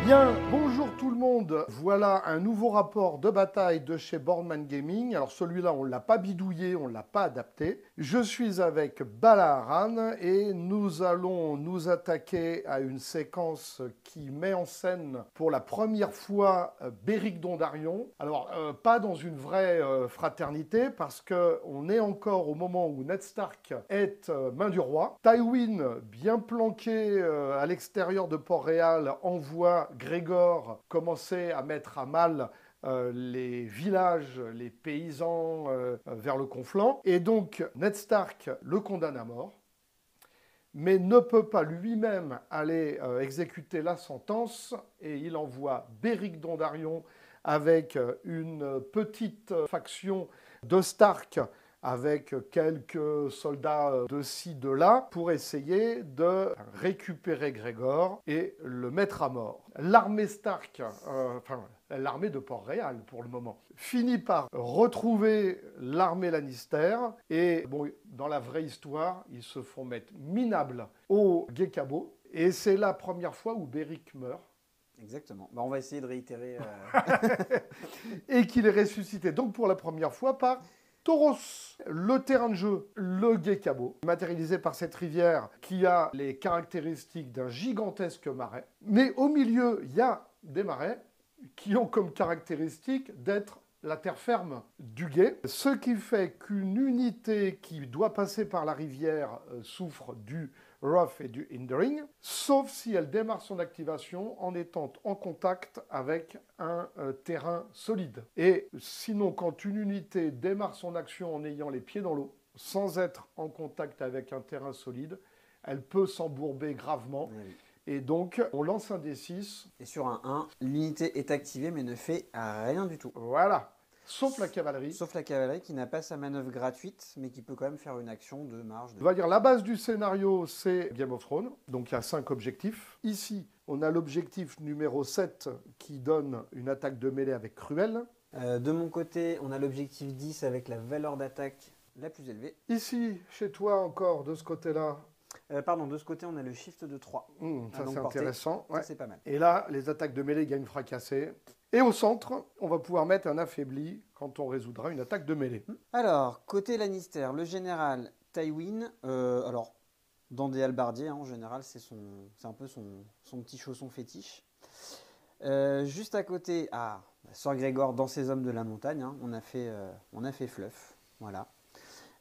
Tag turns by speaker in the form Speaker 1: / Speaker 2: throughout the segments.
Speaker 1: Bien, bonjour tout le monde. Voilà un nouveau rapport de bataille de chez Boardman Gaming. Alors celui-là, on ne l'a pas bidouillé, on ne l'a pas adapté. Je suis avec Bala Haran et nous allons nous attaquer à une séquence qui met en scène pour la première fois Beric Dondarrion. Alors, pas dans une vraie fraternité parce qu'on est encore au moment où Ned Stark est main du roi. Tywin, bien planqué à l'extérieur de Port-Réal, envoie Grégor commencer à mettre à mal les villages, les paysans vers le Conflent. Et donc Ned Stark le condamne à mort, mais ne peut pas lui-même aller exécuter la sentence, et il envoie Beric Dondarrion avec une petite faction de Stark avec quelques soldats de ci, de là, pour essayer de récupérer Grégor et le mettre à mort. L'armée Stark, l'armée de Port-Réal pour le moment, finit par retrouver l'armée Lannister et, bon, dans la vraie histoire, ils se font mettre minables au Guet-Cabot et c'est la première fois où Beric meurt.
Speaker 2: Exactement. Bah, on va essayer de réitérer.
Speaker 1: Et qu'il est ressuscité donc pour la première fois par Toros. Le terrain de jeu, le Guet-Cabot, matérialisé par cette rivière qui a les caractéristiques d'un gigantesque marais. Mais au milieu, il y a des marais qui ont comme caractéristique d'être la terre ferme du guet, ce qui fait qu'une unité qui doit passer par la rivière souffre du rough et du hindering, sauf si elle démarre son activation en étant en contact avec un terrain solide. Et sinon, quand une unité démarre son action en ayant les pieds dans l'eau, sans être en contact avec un terrain solide, elle peut s'embourber gravement. Oui. Et donc, on lance un D6.
Speaker 2: Et sur un 1, l'unité est activée mais ne fait rien du tout.
Speaker 1: Voilà. Sauf la cavalerie.
Speaker 2: Sauf la cavalerie qui n'a pas sa manœuvre gratuite, mais qui peut quand même faire une action de marge.
Speaker 1: On va dire la base du scénario, c'est Game of Thrones. Donc il y a 5 objectifs. Ici, on a l'objectif numéro 7 qui donne une attaque de mêlée avec Cruel.
Speaker 2: De mon côté, on a l'objectif 10 avec la valeur d'attaque la plus élevée.
Speaker 1: Ici, chez toi encore, de ce côté-là.
Speaker 2: De ce côté, on a le shift de 3.
Speaker 1: Ça, c'est intéressant.
Speaker 2: Ouais. Ça, c'est pas mal.
Speaker 1: Et là, les attaques de mêlée gagnent fracassé. Et au centre, on va pouvoir mettre un affaibli quand on résoudra une attaque de mêlée.
Speaker 2: Alors, côté Lannister, le général Tywin, dans des halbardiers, en général, c'est un peu son petit chausson fétiche. Juste à côté, Sir Grégor dans ses hommes de la montagne, on a fait Fluff, voilà.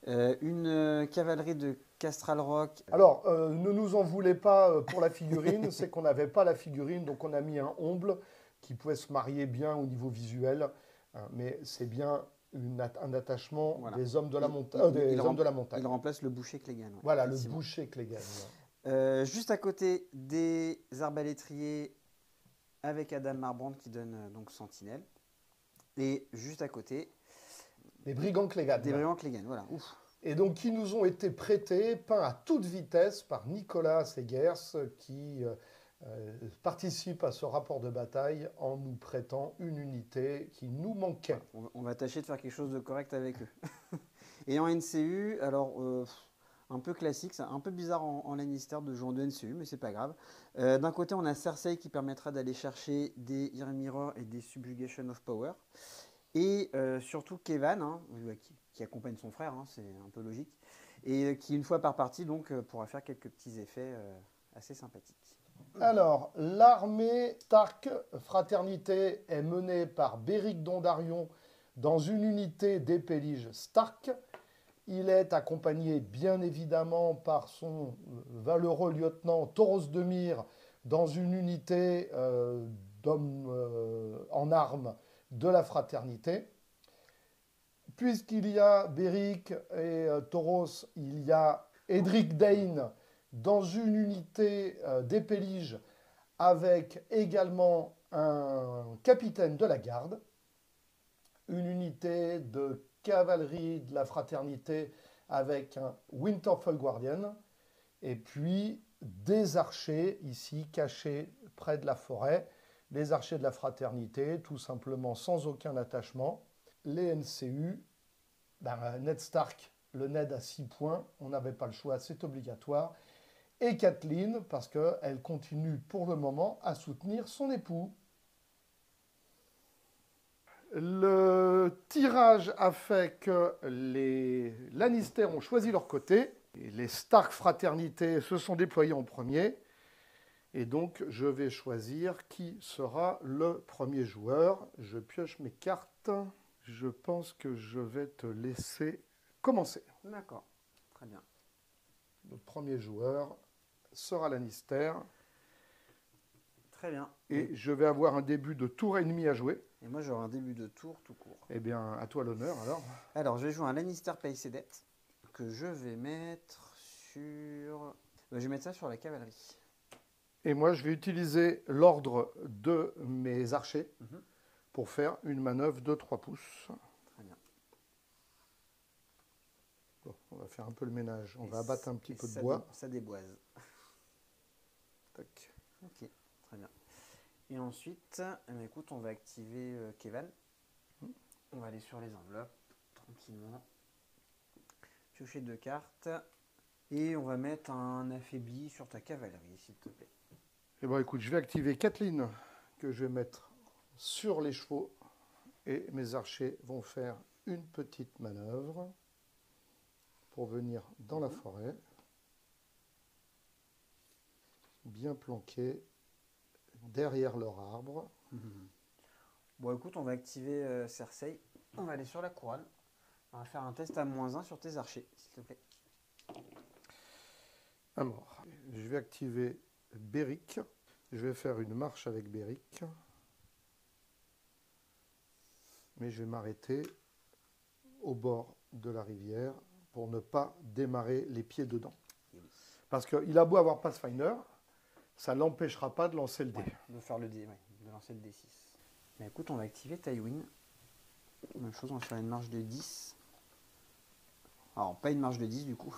Speaker 2: Une cavalerie de Castral Rock.
Speaker 1: Alors, ne nous en voulez pas pour la figurine, c'est qu'on n'avait pas la figurine, donc on a mis un omble qui pouvait se marier bien au niveau visuel, mais c'est bien un attachement des hommes de la montagne.
Speaker 2: Il remplace le boucher Clegane. Ouais,
Speaker 1: voilà, le boucher Clegane.
Speaker 2: Ouais. Juste à côté, des arbalétriers avec Adam Marbrand qui donne donc sentinelle. Et juste à côté,
Speaker 1: des brigands Clegane.
Speaker 2: Des brigands Clegane, voilà. Ouf.
Speaker 1: Et donc qui nous ont été prêtés, peints à toute vitesse par Nicolas Segers, qui participe à ce rapport de bataille en nous prêtant une unité qui nous manquait.
Speaker 2: On va tâcher de faire quelque chose de correct avec eux. Et en NCU, alors un peu classique, c'est un peu bizarre en Lannister de jouer en 2 NCU, mais c'est pas grave. D'un côté, on a Cersei qui permettra d'aller chercher des Iron Mirror et des Subjugation of Power. Et surtout Kevan, qui accompagne son frère, c'est un peu logique, et qui une fois par partie donc pourra faire quelques petits effets assez sympathiques.
Speaker 1: Alors, l'armée Stark Fraternité est menée par Beric Dondarrion dans une unité d'épélige Stark. Il est accompagné bien évidemment par son valeureux lieutenant Toros de Myr dans une unité d'hommes en armes de la Fraternité. Puisqu'il y a Beric et Toros, il y a Edric Dane dans une unité d'épélige avec également un capitaine de la garde, une unité de cavalerie de la Fraternité avec un Winterfell Guardian, et puis des archers ici cachés près de la forêt, les archers de la Fraternité, tout simplement sans aucun attachement. Les NCU, Ned Stark, le Ned à 6 points, on n'avait pas le choix, c'est obligatoire. et Kathleen, parce qu'elle continue pour le moment à soutenir son époux. Le tirage a fait que les Lannister ont choisi leur côté, et les Stark fraternité se sont déployés en premier, et donc je vais choisir qui sera le premier joueur. Je pioche mes cartes. Je pense que je vais te laisser commencer.
Speaker 2: D'accord, très bien.
Speaker 1: Le premier joueur sera Lannister.
Speaker 2: Très bien.
Speaker 1: Et je vais avoir un début de tour ennemi à jouer.
Speaker 2: Et moi, j'aurai un début de tour tout court.
Speaker 1: Eh bien, à toi l'honneur alors.
Speaker 2: Alors, je vais jouer un Lannister paye ses dettes que je vais mettre sur... je vais mettre ça sur la cavalerie.
Speaker 1: Et moi, je vais utiliser l'ordre de mes archers pour faire une manœuvre de 3 pouces.
Speaker 2: Très bien.
Speaker 1: Bon, on va faire un peu le ménage. On va abattre un petit peu de bois.
Speaker 2: Ça déboise.
Speaker 1: Tac.
Speaker 2: Ok, très bien. Et ensuite, eh bien, écoute, on va activer Kevan. On va aller sur les enveloppes, tranquillement. Piocher 2 cartes. Et on va mettre un affaibli sur ta cavalerie, s'il te plaît.
Speaker 1: Eh bien, écoute, je vais activer Kathleen, que je vais mettre sur les chevaux. Et mes archers vont faire une petite manœuvre pour venir dans la forêt. Bien planqués derrière leur arbre.
Speaker 2: Bon, écoute, on va activer Cersei. On va aller sur la couronne. On va faire un test à -1 sur tes archers, s'il te plaît.
Speaker 1: Alors, je vais activer Beric. Je vais faire une marche avec Beric. Mais je vais m'arrêter au bord de la rivière pour ne pas démarrer les pieds dedans. Parce qu'il a beau avoir Pathfinder, ça ne l'empêchera pas de lancer le dé.
Speaker 2: Ouais, de faire le dé, ouais, de lancer le D6. Mais écoute, on va activer Tywin. Même chose, on va faire une marche de 10. Alors, pas une marche de 10 du coup.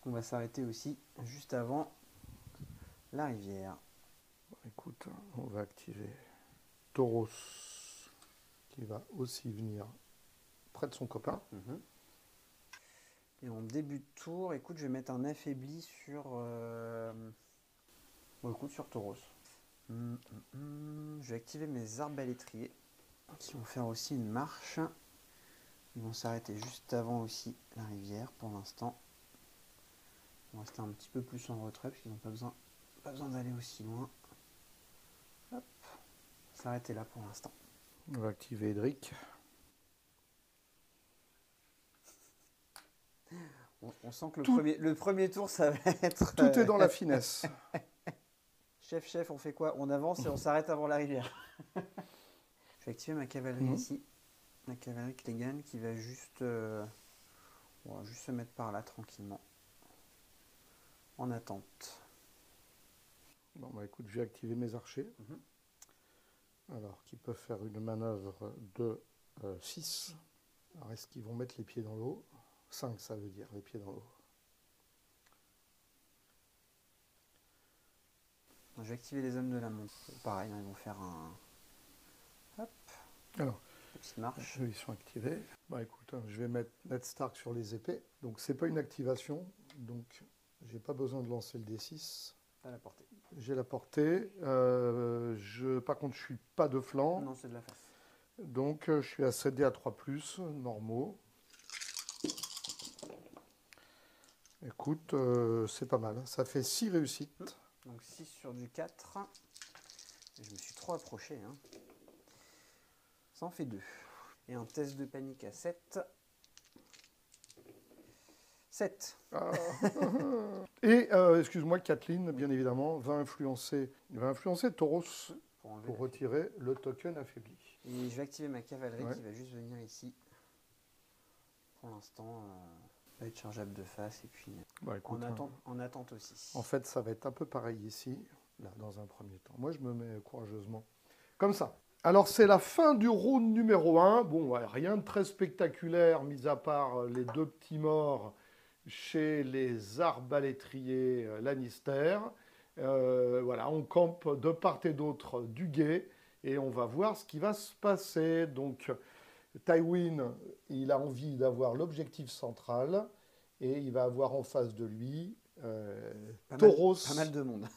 Speaker 2: On va s'arrêter aussi juste avant la rivière.
Speaker 1: Bon, écoute, on va activer Tauros, qui va aussi venir près de son copain.
Speaker 2: Et en début de tour, écoute, je vais mettre un affaibli sur... Bon, écoute, sur Tauros. Je vais activer mes arbalétriers, qui vont faire aussi une marche. Ils vont s'arrêter juste avant aussi la rivière pour l'instant. On va rester un petit peu plus en retrait, parce qu'ils n'ont pas besoin d'aller aussi loin. Hop, s'arrêter là pour l'instant.
Speaker 1: On va activer Edric.
Speaker 2: On sent que le premier tour, ça va être...
Speaker 1: Tout est dans la finesse.
Speaker 2: Chef, on fait quoi? On avance et on s'arrête avant la rivière. Je vais activer ma cavalerie ici. La cavalerie Clegane qui va juste, on va juste se mettre par là tranquillement. En attente.
Speaker 1: Bon, bah écoute, je vais activer mes archers. Alors, qui peuvent faire une manœuvre de 6. Alors, est-ce qu'ils vont mettre les pieds dans l'eau? 5, ça veut dire, les pieds dans l'eau.
Speaker 2: Je vais activer les hommes de la montre. Pareil, hein, ils vont faire un... Hop.
Speaker 1: Alors,
Speaker 2: petite marche.
Speaker 1: ils sont activés. Bah écoute, je vais mettre Ned Stark sur les épées. Donc, c'est pas une activation. Donc, j'ai pas besoin de lancer le D6.
Speaker 2: T'as la portée.
Speaker 1: J'ai la portée. Par contre, je suis pas de flanc.
Speaker 2: Non, c'est de la face.
Speaker 1: Donc, je suis à 7D à 3+, normaux. Écoute, c'est pas mal. Ça fait 6 réussites.
Speaker 2: Donc 6 sur du 4. Je me suis trop approché. Hein. Ça en fait 2. Et un test de panique à 7. 7.
Speaker 1: Ah. Et, excuse-moi, Kathleen, bien évidemment, va influencer Tauros pour retirer le token affaibli.
Speaker 2: Et je vais activer ma cavalerie qui va juste venir ici. Pour l'instant, va être chargeable de face. Et puis
Speaker 1: bah, écoute,
Speaker 2: en attente aussi.
Speaker 1: En fait, ça va être un peu pareil ici, là, dans un premier temps. Moi, je me mets courageusement comme ça. Alors, c'est la fin du round numéro 1. Bon, ouais, rien de très spectaculaire, mis à part les 2 petits morts chez les arbalétriers Lannister. Voilà, on campe de part et d'autre du guet et on va voir ce qui va se passer. Donc, Tywin, il a envie d'avoir l'objectif central et il va avoir en face de lui Tauros
Speaker 2: Pas mal de monde.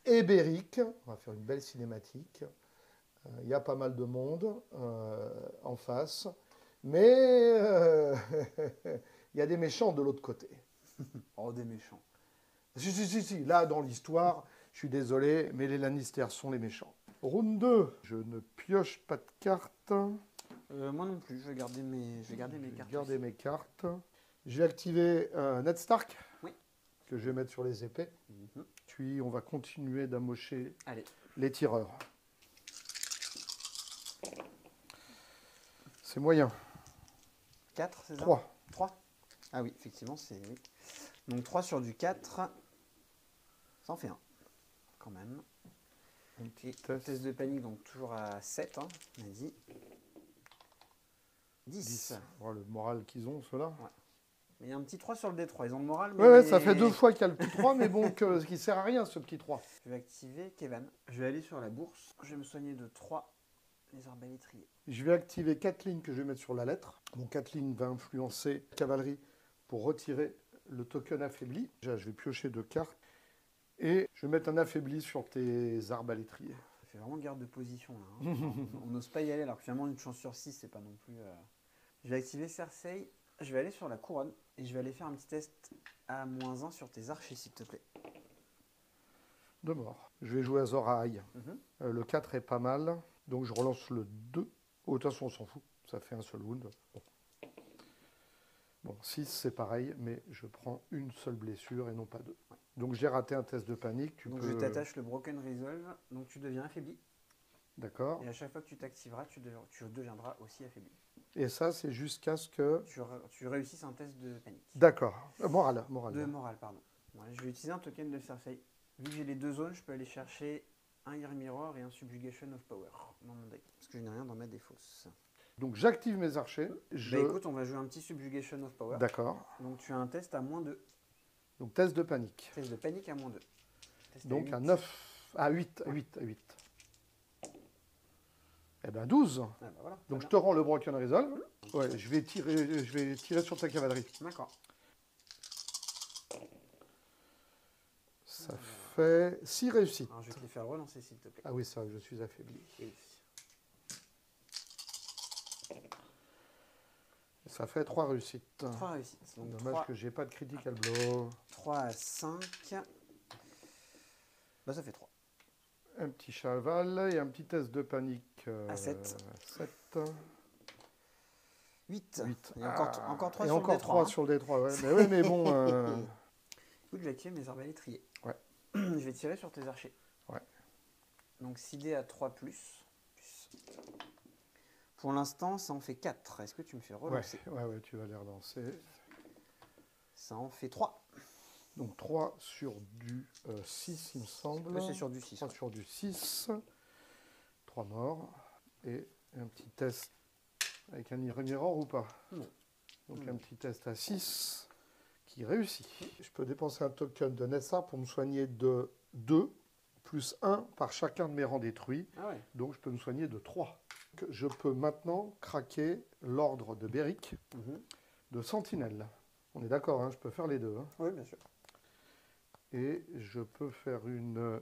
Speaker 1: et Beric. On va faire une belle cinématique. Il y a pas mal de monde en face. Mais il y a des méchants de l'autre côté.
Speaker 2: Oh, des méchants.
Speaker 1: Si. Là, dans l'histoire, je suis désolé, mais les Lannister sont les méchants. Round 2. Je ne pioche pas de cartes.
Speaker 2: Moi non plus, je vais garder mes cartes.
Speaker 1: Garder mes cartes. Je vais activer Ned Stark.
Speaker 2: Oui.
Speaker 1: Que je vais mettre sur les épées. Puis on va continuer d'amocher les tireurs. C'est moyen.
Speaker 2: 4, c'est ça?
Speaker 1: 3.
Speaker 2: 3. Ah oui, effectivement, c'est... Oui. Donc 3 sur du 4. Ça en fait 1. Quand même. Et test de panique, donc toujours à 7, hein, on a dit. 10.
Speaker 1: Oh, le moral qu'ils ont, ceux-là.
Speaker 2: Ouais. Mais il y a un petit 3 sur le D3. Ils ont le moral, mais...
Speaker 1: Ouais, ça fait 2 fois qu'il y a le petit 3, mais bon, ce qui sert à rien, ce petit 3.
Speaker 2: Je vais activer Kevin. Je vais aller sur la bourse. Je vais me soigner de 3 les arbalétriers.
Speaker 1: Je vais activer 4 lignes que je vais mettre sur la lettre. Mon 4 lignes va influencer la cavalerie pour retirer le token affaibli. Déjà, je vais piocher 2 cartes. Et je vais mettre un affaibli sur tes arbalétriers.
Speaker 2: Ça fait vraiment garde de position là. Hein. On n'ose pas y aller alors que finalement une chance sur 6, c'est pas non plus... Je vais activer Cersei. Je vais aller sur la couronne et je vais aller faire un petit test à -1 sur tes archers, s'il te plaît.
Speaker 1: 2 morts. Je vais jouer Azor Ahai. Le 4 est pas mal. Donc je relance le 2. Oh, de toute façon, on s'en fout. Ça fait un seul wound. Bon, 6, c'est pareil, mais je prends une seule blessure et non pas 2. Ouais. Donc j'ai raté un test de panique.
Speaker 2: Donc je t'attache le Broken Resolve. Donc tu deviens affaibli.
Speaker 1: D'accord.
Speaker 2: Et à chaque fois que tu t'activeras, tu deviendras aussi affaibli.
Speaker 1: Et ça, c'est jusqu'à ce que...
Speaker 2: Tu réussisses un test de panique.
Speaker 1: D'accord. Moral.
Speaker 2: De morale, pardon. Ouais, je vais utiliser un token de Cersei. Vu que j'ai les 2 zones, je peux aller chercher un Ear Mirror et un Subjugation of Power dans mon deck. Parce que je n'ai rien dans ma défausse.
Speaker 1: Donc j'active mes archers.
Speaker 2: Bah écoute, on va jouer un petit Subjugation of Power.
Speaker 1: D'accord.
Speaker 2: Donc tu as un test à -2.
Speaker 1: Donc test de panique.
Speaker 2: Test de panique à -2.
Speaker 1: Donc à 9, à 8, à 8, à 8. Eh ben 12.
Speaker 2: Ah bah voilà,
Speaker 1: donc je te rends le Broken Resolve. Ouais, je vais tirer sur ta cavalerie.
Speaker 2: D'accord.
Speaker 1: Ça fait 6 réussites.
Speaker 2: Alors je vais te les faire relancer s'il te plaît.
Speaker 1: Ah oui, c'est vrai que je suis affaibli.
Speaker 2: Oui.
Speaker 1: Ça fait 3 réussites.
Speaker 2: 3 réussites. Donc
Speaker 1: dommage
Speaker 2: 3,
Speaker 1: que j'ai pas de critical blow.
Speaker 2: 3 à 5. Bah ça fait 3.
Speaker 1: Un petit cheval et un petit test de panique.
Speaker 2: À 7.
Speaker 1: 7.
Speaker 2: 8.
Speaker 1: 8.
Speaker 2: Et encore 3
Speaker 1: et
Speaker 2: sur
Speaker 1: encore
Speaker 2: le D3.
Speaker 1: 3 sur le D3, ouais. Mais, ouais, mais bon...
Speaker 2: Écoute, je vais activer mes arbalétriers.
Speaker 1: Ouais.
Speaker 2: Je vais tirer sur tes archers.
Speaker 1: Ouais.
Speaker 2: Donc 6D à 3+. Pour l'instant, ça en fait 4. Est-ce que tu me fais relancer?
Speaker 1: Ouais, tu vas les relancer.
Speaker 2: Ça en fait 3.
Speaker 1: Donc 3 sur du 6, il me semble.
Speaker 2: Oui, c'est sur du 6.
Speaker 1: 3 sur du 6. 3 morts. Et un petit test avec un Ear Mirror ou pas?
Speaker 2: Non.
Speaker 1: Donc un petit test à 6 qui réussit. Je peux dépenser un token de Nessa pour me soigner de 2 plus 1 par chacun de mes rangs détruits.
Speaker 2: Ah ouais.
Speaker 1: Donc je peux me soigner de 3. Je peux maintenant craquer l'ordre de Beric de Sentinelle. On est d'accord, hein, je peux faire les deux. Hein.
Speaker 2: Oui, bien sûr.
Speaker 1: Et je peux faire une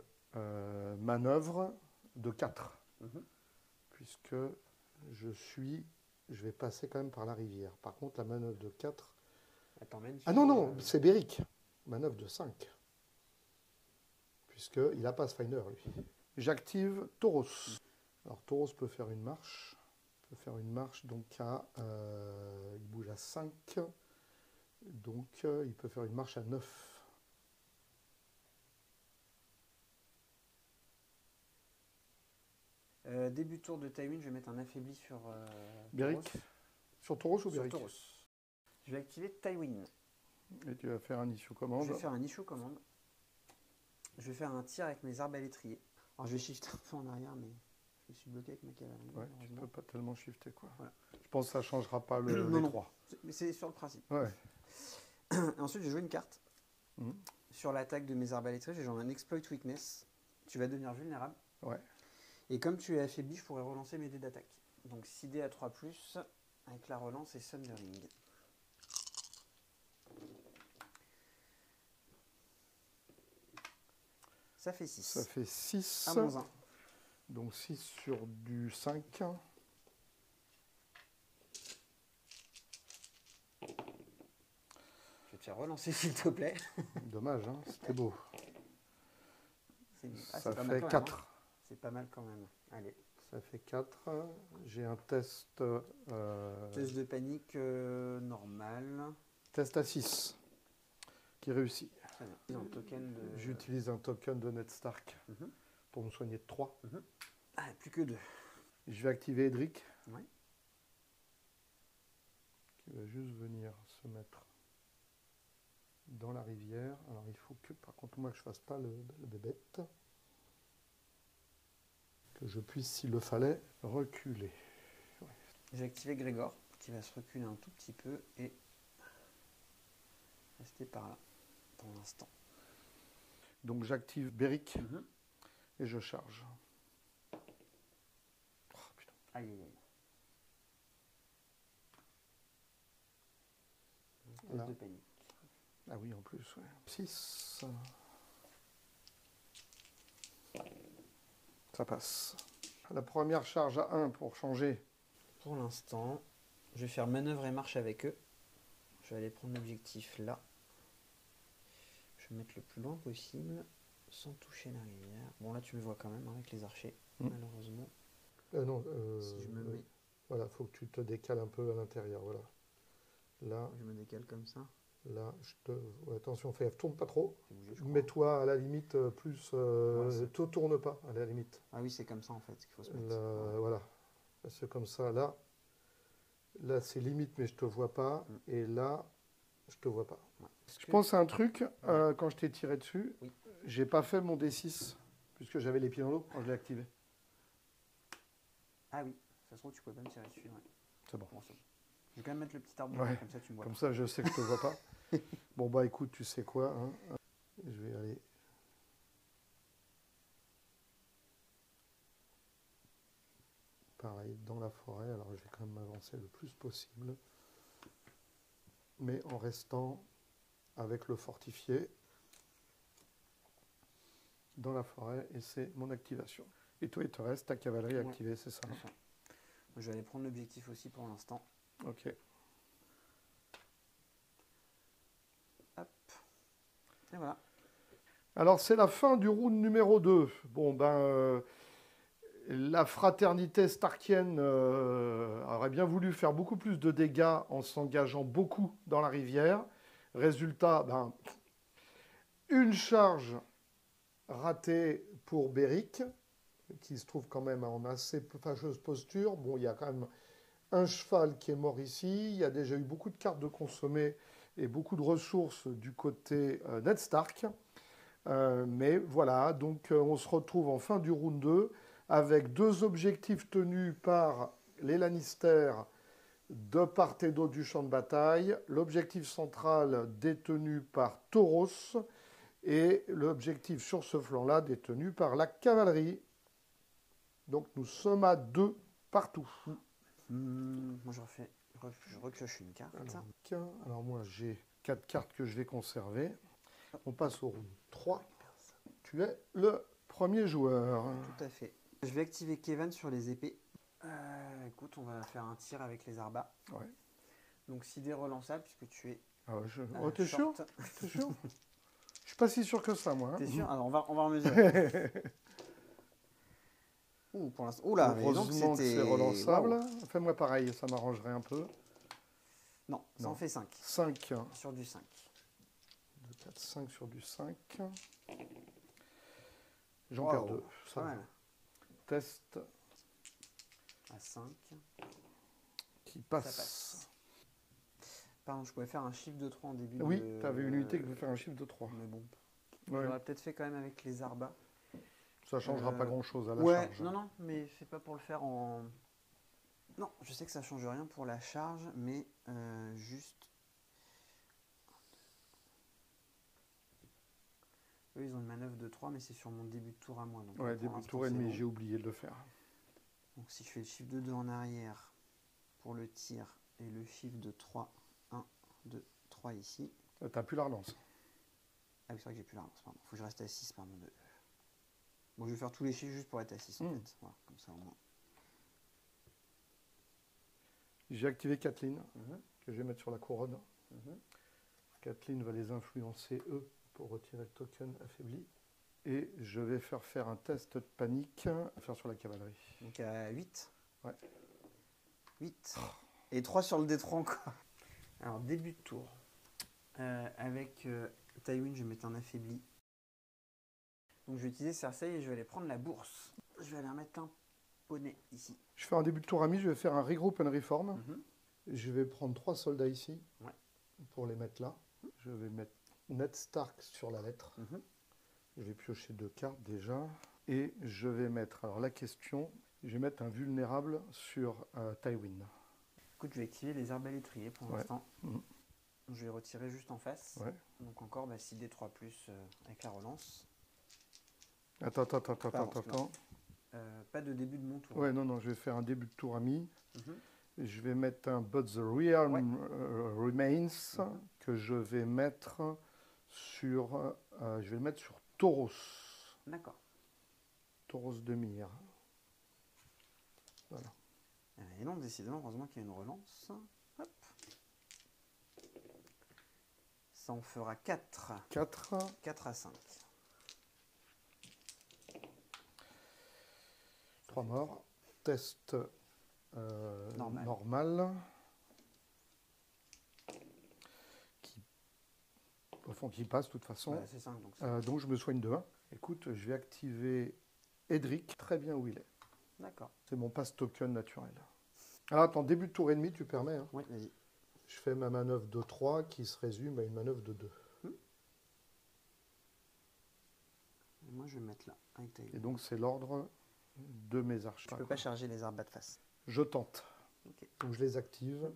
Speaker 1: manœuvre de 4. Puisque je vais passer quand même par la rivière. Par contre, la manœuvre de 4... Ah non, c'est Beric. Manœuvre de 5. Puisqu'il a Pathfinder, lui. J'active Tauros. Alors, Tauros peut faire une marche. Donc il bouge à 5. Donc, il peut faire une marche à 9.
Speaker 2: Début de tour de Tywin, je vais mettre un affaibli sur
Speaker 1: Beric. Sur Tauros ou Beric?
Speaker 2: Sur Tauros. Je vais activer Tywin.
Speaker 1: Et tu vas faire un issue commande.
Speaker 2: Je vais faire un issue commande. Je vais faire un tir avec mes arbalétriers. Alors je vais shifter un peu en arrière, mais je me suis bloqué avec ma cavalerie.
Speaker 1: Ouais, tu peux pas tellement shifter quoi.
Speaker 2: Voilà.
Speaker 1: Je pense que ça changera pas les 3.
Speaker 2: Mais c'est sur le principe.
Speaker 1: Ouais.
Speaker 2: Ensuite, je vais jouer une carte. Sur l'attaque de mes arbalétriers, j'ai joué un exploit weakness. Tu vas devenir vulnérable.
Speaker 1: Ouais.
Speaker 2: Et comme tu es affaibli, je pourrais relancer mes dés d'attaque. Donc 6D à 3+, avec la relance et Sundering. Ça fait 6.
Speaker 1: Ça fait 6.
Speaker 2: À moins 1.
Speaker 1: Donc 6 sur du 5.
Speaker 2: Je vais te faire relancer s'il te plaît.
Speaker 1: Dommage, hein, c'était beau.
Speaker 2: Ah,
Speaker 1: Ça
Speaker 2: pas mal
Speaker 1: fait
Speaker 2: quand même,
Speaker 1: 4.
Speaker 2: hein. C'est pas mal quand même. Allez.
Speaker 1: Ça fait 4. J'ai un test.
Speaker 2: Test de panique normal.
Speaker 1: Test à 6 qui réussit.
Speaker 2: Très bien. Un token de...
Speaker 1: J'utilise un token de Ned Stark pour me soigner de 3.
Speaker 2: Ah, plus que 2.
Speaker 1: Je vais activer Edric.
Speaker 2: Ouais.
Speaker 1: Qui va juste venir se mettre dans la rivière. Alors il faut que, par contre, moi, que je fasse pas le bébête. Que je puisse, s'il le fallait, reculer. Ouais.
Speaker 2: J'ai activé Grégor, qui va se reculer un tout petit peu et rester par là, pour l'instant.
Speaker 1: Donc j'active Beric et je charge. Oh, putain.
Speaker 2: Aïe, aïe, aïe.
Speaker 1: Là.
Speaker 2: Test de panique.
Speaker 1: Ah oui, en plus, ouais. 6. Ça passe. La première charge à 1 pour changer.
Speaker 2: Pour l'instant, je vais faire manœuvre et marche avec eux. Je vais aller prendre l'objectif là. Je vais mettre le plus loin possible, sans toucher la rivière. Bon, là, tu me vois quand même, hein, avec les archers, malheureusement.
Speaker 1: Non,
Speaker 2: si je me mets...
Speaker 1: Voilà, il faut que tu te décales un peu à l'intérieur, voilà. Là,
Speaker 2: je me décale comme ça.
Speaker 1: Là, ouais, attention, fais, tourne pas trop.
Speaker 2: Bougé,
Speaker 1: mets-toi à la limite plus... te tourne pas, à la limite.
Speaker 2: Ah oui, c'est comme ça, en fait, qu'il faut se mettre.
Speaker 1: Là, voilà. C'est comme ça, là. Là, c'est limite, mais je te vois pas. Et là, je te vois pas.
Speaker 2: Ouais.
Speaker 1: Je pense à un truc, quand je t'ai tiré dessus, j'ai pas fait mon D6, puisque j'avais les pieds dans l'eau quand je l'ai activé.
Speaker 2: Ah oui, ça se trouve, tu pouvais pas me tirer dessus. Ouais.
Speaker 1: C'est bon.
Speaker 2: Je vais quand même mettre le petit arbre, comme ça tu me vois.
Speaker 1: Comme ça, je sais que je te vois pas. Bon, bah écoute, tu sais quoi, hein, je vais aller... Pareil, dans la forêt. Alors, je vais quand même m'avancer le plus possible. Mais en restant avec le fortifié dans la forêt. Et c'est mon activation. Et toi, il te reste ta cavalerie activée, c'est ça, hein?
Speaker 2: Je vais aller prendre l'objectif aussi pour l'instant.
Speaker 1: Ok.
Speaker 2: Hop. Et voilà.
Speaker 1: Alors, c'est la fin du round numéro 2. Bon, ben... la fraternité starkienne aurait bien voulu faire beaucoup plus de dégâts en s'engageant beaucoup dans la rivière. Résultat, ben, une charge ratée pour Beric, qui se trouve quand même en assez fâcheuse posture. Bon, il y a quand même un cheval qui est mort ici. Il y a déjà eu beaucoup de cartes de consommées et beaucoup de ressources du côté Ned Stark. Mais voilà, donc on se retrouve en fin du round 2 avec 2 objectifs tenus par les Lannister de part et d'autre du champ de bataille, l'objectif central détenu par Tauros et l'objectif sur ce flanc-là détenu par la cavalerie. Donc nous sommes à 2 partout.
Speaker 2: Moi je recloche une carte.
Speaker 1: Alors moi j'ai 4 cartes que je vais conserver. On passe au round 3. Tu es le premier joueur.
Speaker 2: Tout à fait. Je vais activer Kevin sur les épées. Écoute, on va faire un tir avec les arbas.
Speaker 1: Ouais.
Speaker 2: Donc sidé relançable puisque tu es...
Speaker 1: Oh, t'es sûr? T'es sûr? Je suis pas si sûr que ça, moi. Hein.
Speaker 2: T'es sûr? Alors on va en mesurer. Ouh, pour l'instant... Oula,
Speaker 1: heureusement que c'est relançable. Wow. Fais-moi pareil, ça m'arrangerait un peu.
Speaker 2: Non, ça en fait 5.
Speaker 1: 5.
Speaker 2: Sur du 5.
Speaker 1: 2, 4, 5 sur du 5. J'en perds 2. Ça va. Test.
Speaker 2: À 5.
Speaker 1: Qui passe.
Speaker 2: Ça passe. Pardon, je pouvais faire un chiffre de 3 en début.
Speaker 1: Oui, tu avais une unité qui pouvait faire un chiffre de 3.
Speaker 2: Mais bon.
Speaker 1: Ouais.
Speaker 2: J'aurais peut-être fait quand même avec les arbas.
Speaker 1: Ça ne changera pas grand-chose à la charge.
Speaker 2: Non, mais c'est pas pour le faire en... Non, je sais que ça change rien pour la charge, mais juste... Eux, ils ont une manœuvre de 3, mais c'est sur mon début de tour à moi. Donc
Speaker 1: ouais, début de tour ennemi, bon. J'ai oublié de le faire.
Speaker 2: Donc si je fais le chiffre de 2 en arrière pour le tir et le chiffre de 3, 1, 2, 3 ici.
Speaker 1: T'as plus la relance.
Speaker 2: Ah oui, c'est vrai que j'ai plus la relance, pardon. Faut que je reste à 6 par mon 2. Bon, je vais faire tous les chiffres juste pour être à 6 en fait. Voilà, comme ça au moins.
Speaker 1: J'ai activé Kathleen, que je vais mettre sur la couronne.
Speaker 2: Mhm.
Speaker 1: Kathleen va les influencer, eux, pour retirer le token affaibli. Et je vais faire un test de panique à faire sur la cavalerie.
Speaker 2: Donc à 8.
Speaker 1: Ouais.
Speaker 2: 8. Et 3 sur le D3 encore. Alors, début de tour. Avec Tywin, je vais mettre un affaibli. Donc, je vais utiliser Cersei et je vais aller prendre la bourse. Je vais aller remettre un poney ici.
Speaker 1: Je fais un début de tour ami, je vais faire un regroup and reform. Je vais prendre 3 soldats ici pour les mettre là. Je vais mettre Ned Stark sur la lettre. Je vais piocher 2 cartes déjà. Et je vais mettre, alors la question, je vais mettre un vulnérable sur Tywin.
Speaker 2: Écoute, je vais activer les arbalétriers pour l'instant. Je vais retirer juste en face. Donc encore 6D3+, avec la relance.
Speaker 1: Attends.
Speaker 2: Pas de début de mon tour.
Speaker 1: Ouais, non, je vais faire un début de tour ami. Je vais mettre un But the Realm Remains que je vais mettre sur, Tauros.
Speaker 2: D'accord.
Speaker 1: Tauros de Myre. Voilà.
Speaker 2: Et non, décidément, heureusement qu'il y a une relance. Hop. Ça en fera 4. 4 à 5.
Speaker 1: 3 morts. Test normal. Au fond, qui passe de toute façon.
Speaker 2: Voilà, c'est 5,
Speaker 1: donc je me soigne de 1. Écoute, je vais activer Edric très bien où il est.
Speaker 2: D'accord.
Speaker 1: C'est mon pass token naturel. Alors attends, début de tour et demi, tu permets hein.
Speaker 2: Oui, vas-y.
Speaker 1: Je fais ma manœuvre de 3 qui se résume à une manœuvre de 2.
Speaker 2: Et moi, je vais mettre là. Avec ta...
Speaker 1: Et donc, c'est l'ordre de mes archers.
Speaker 2: Je ne peux pas charger les arbres bas de face.
Speaker 1: Je tente.
Speaker 2: Okay.
Speaker 1: Donc, je les active.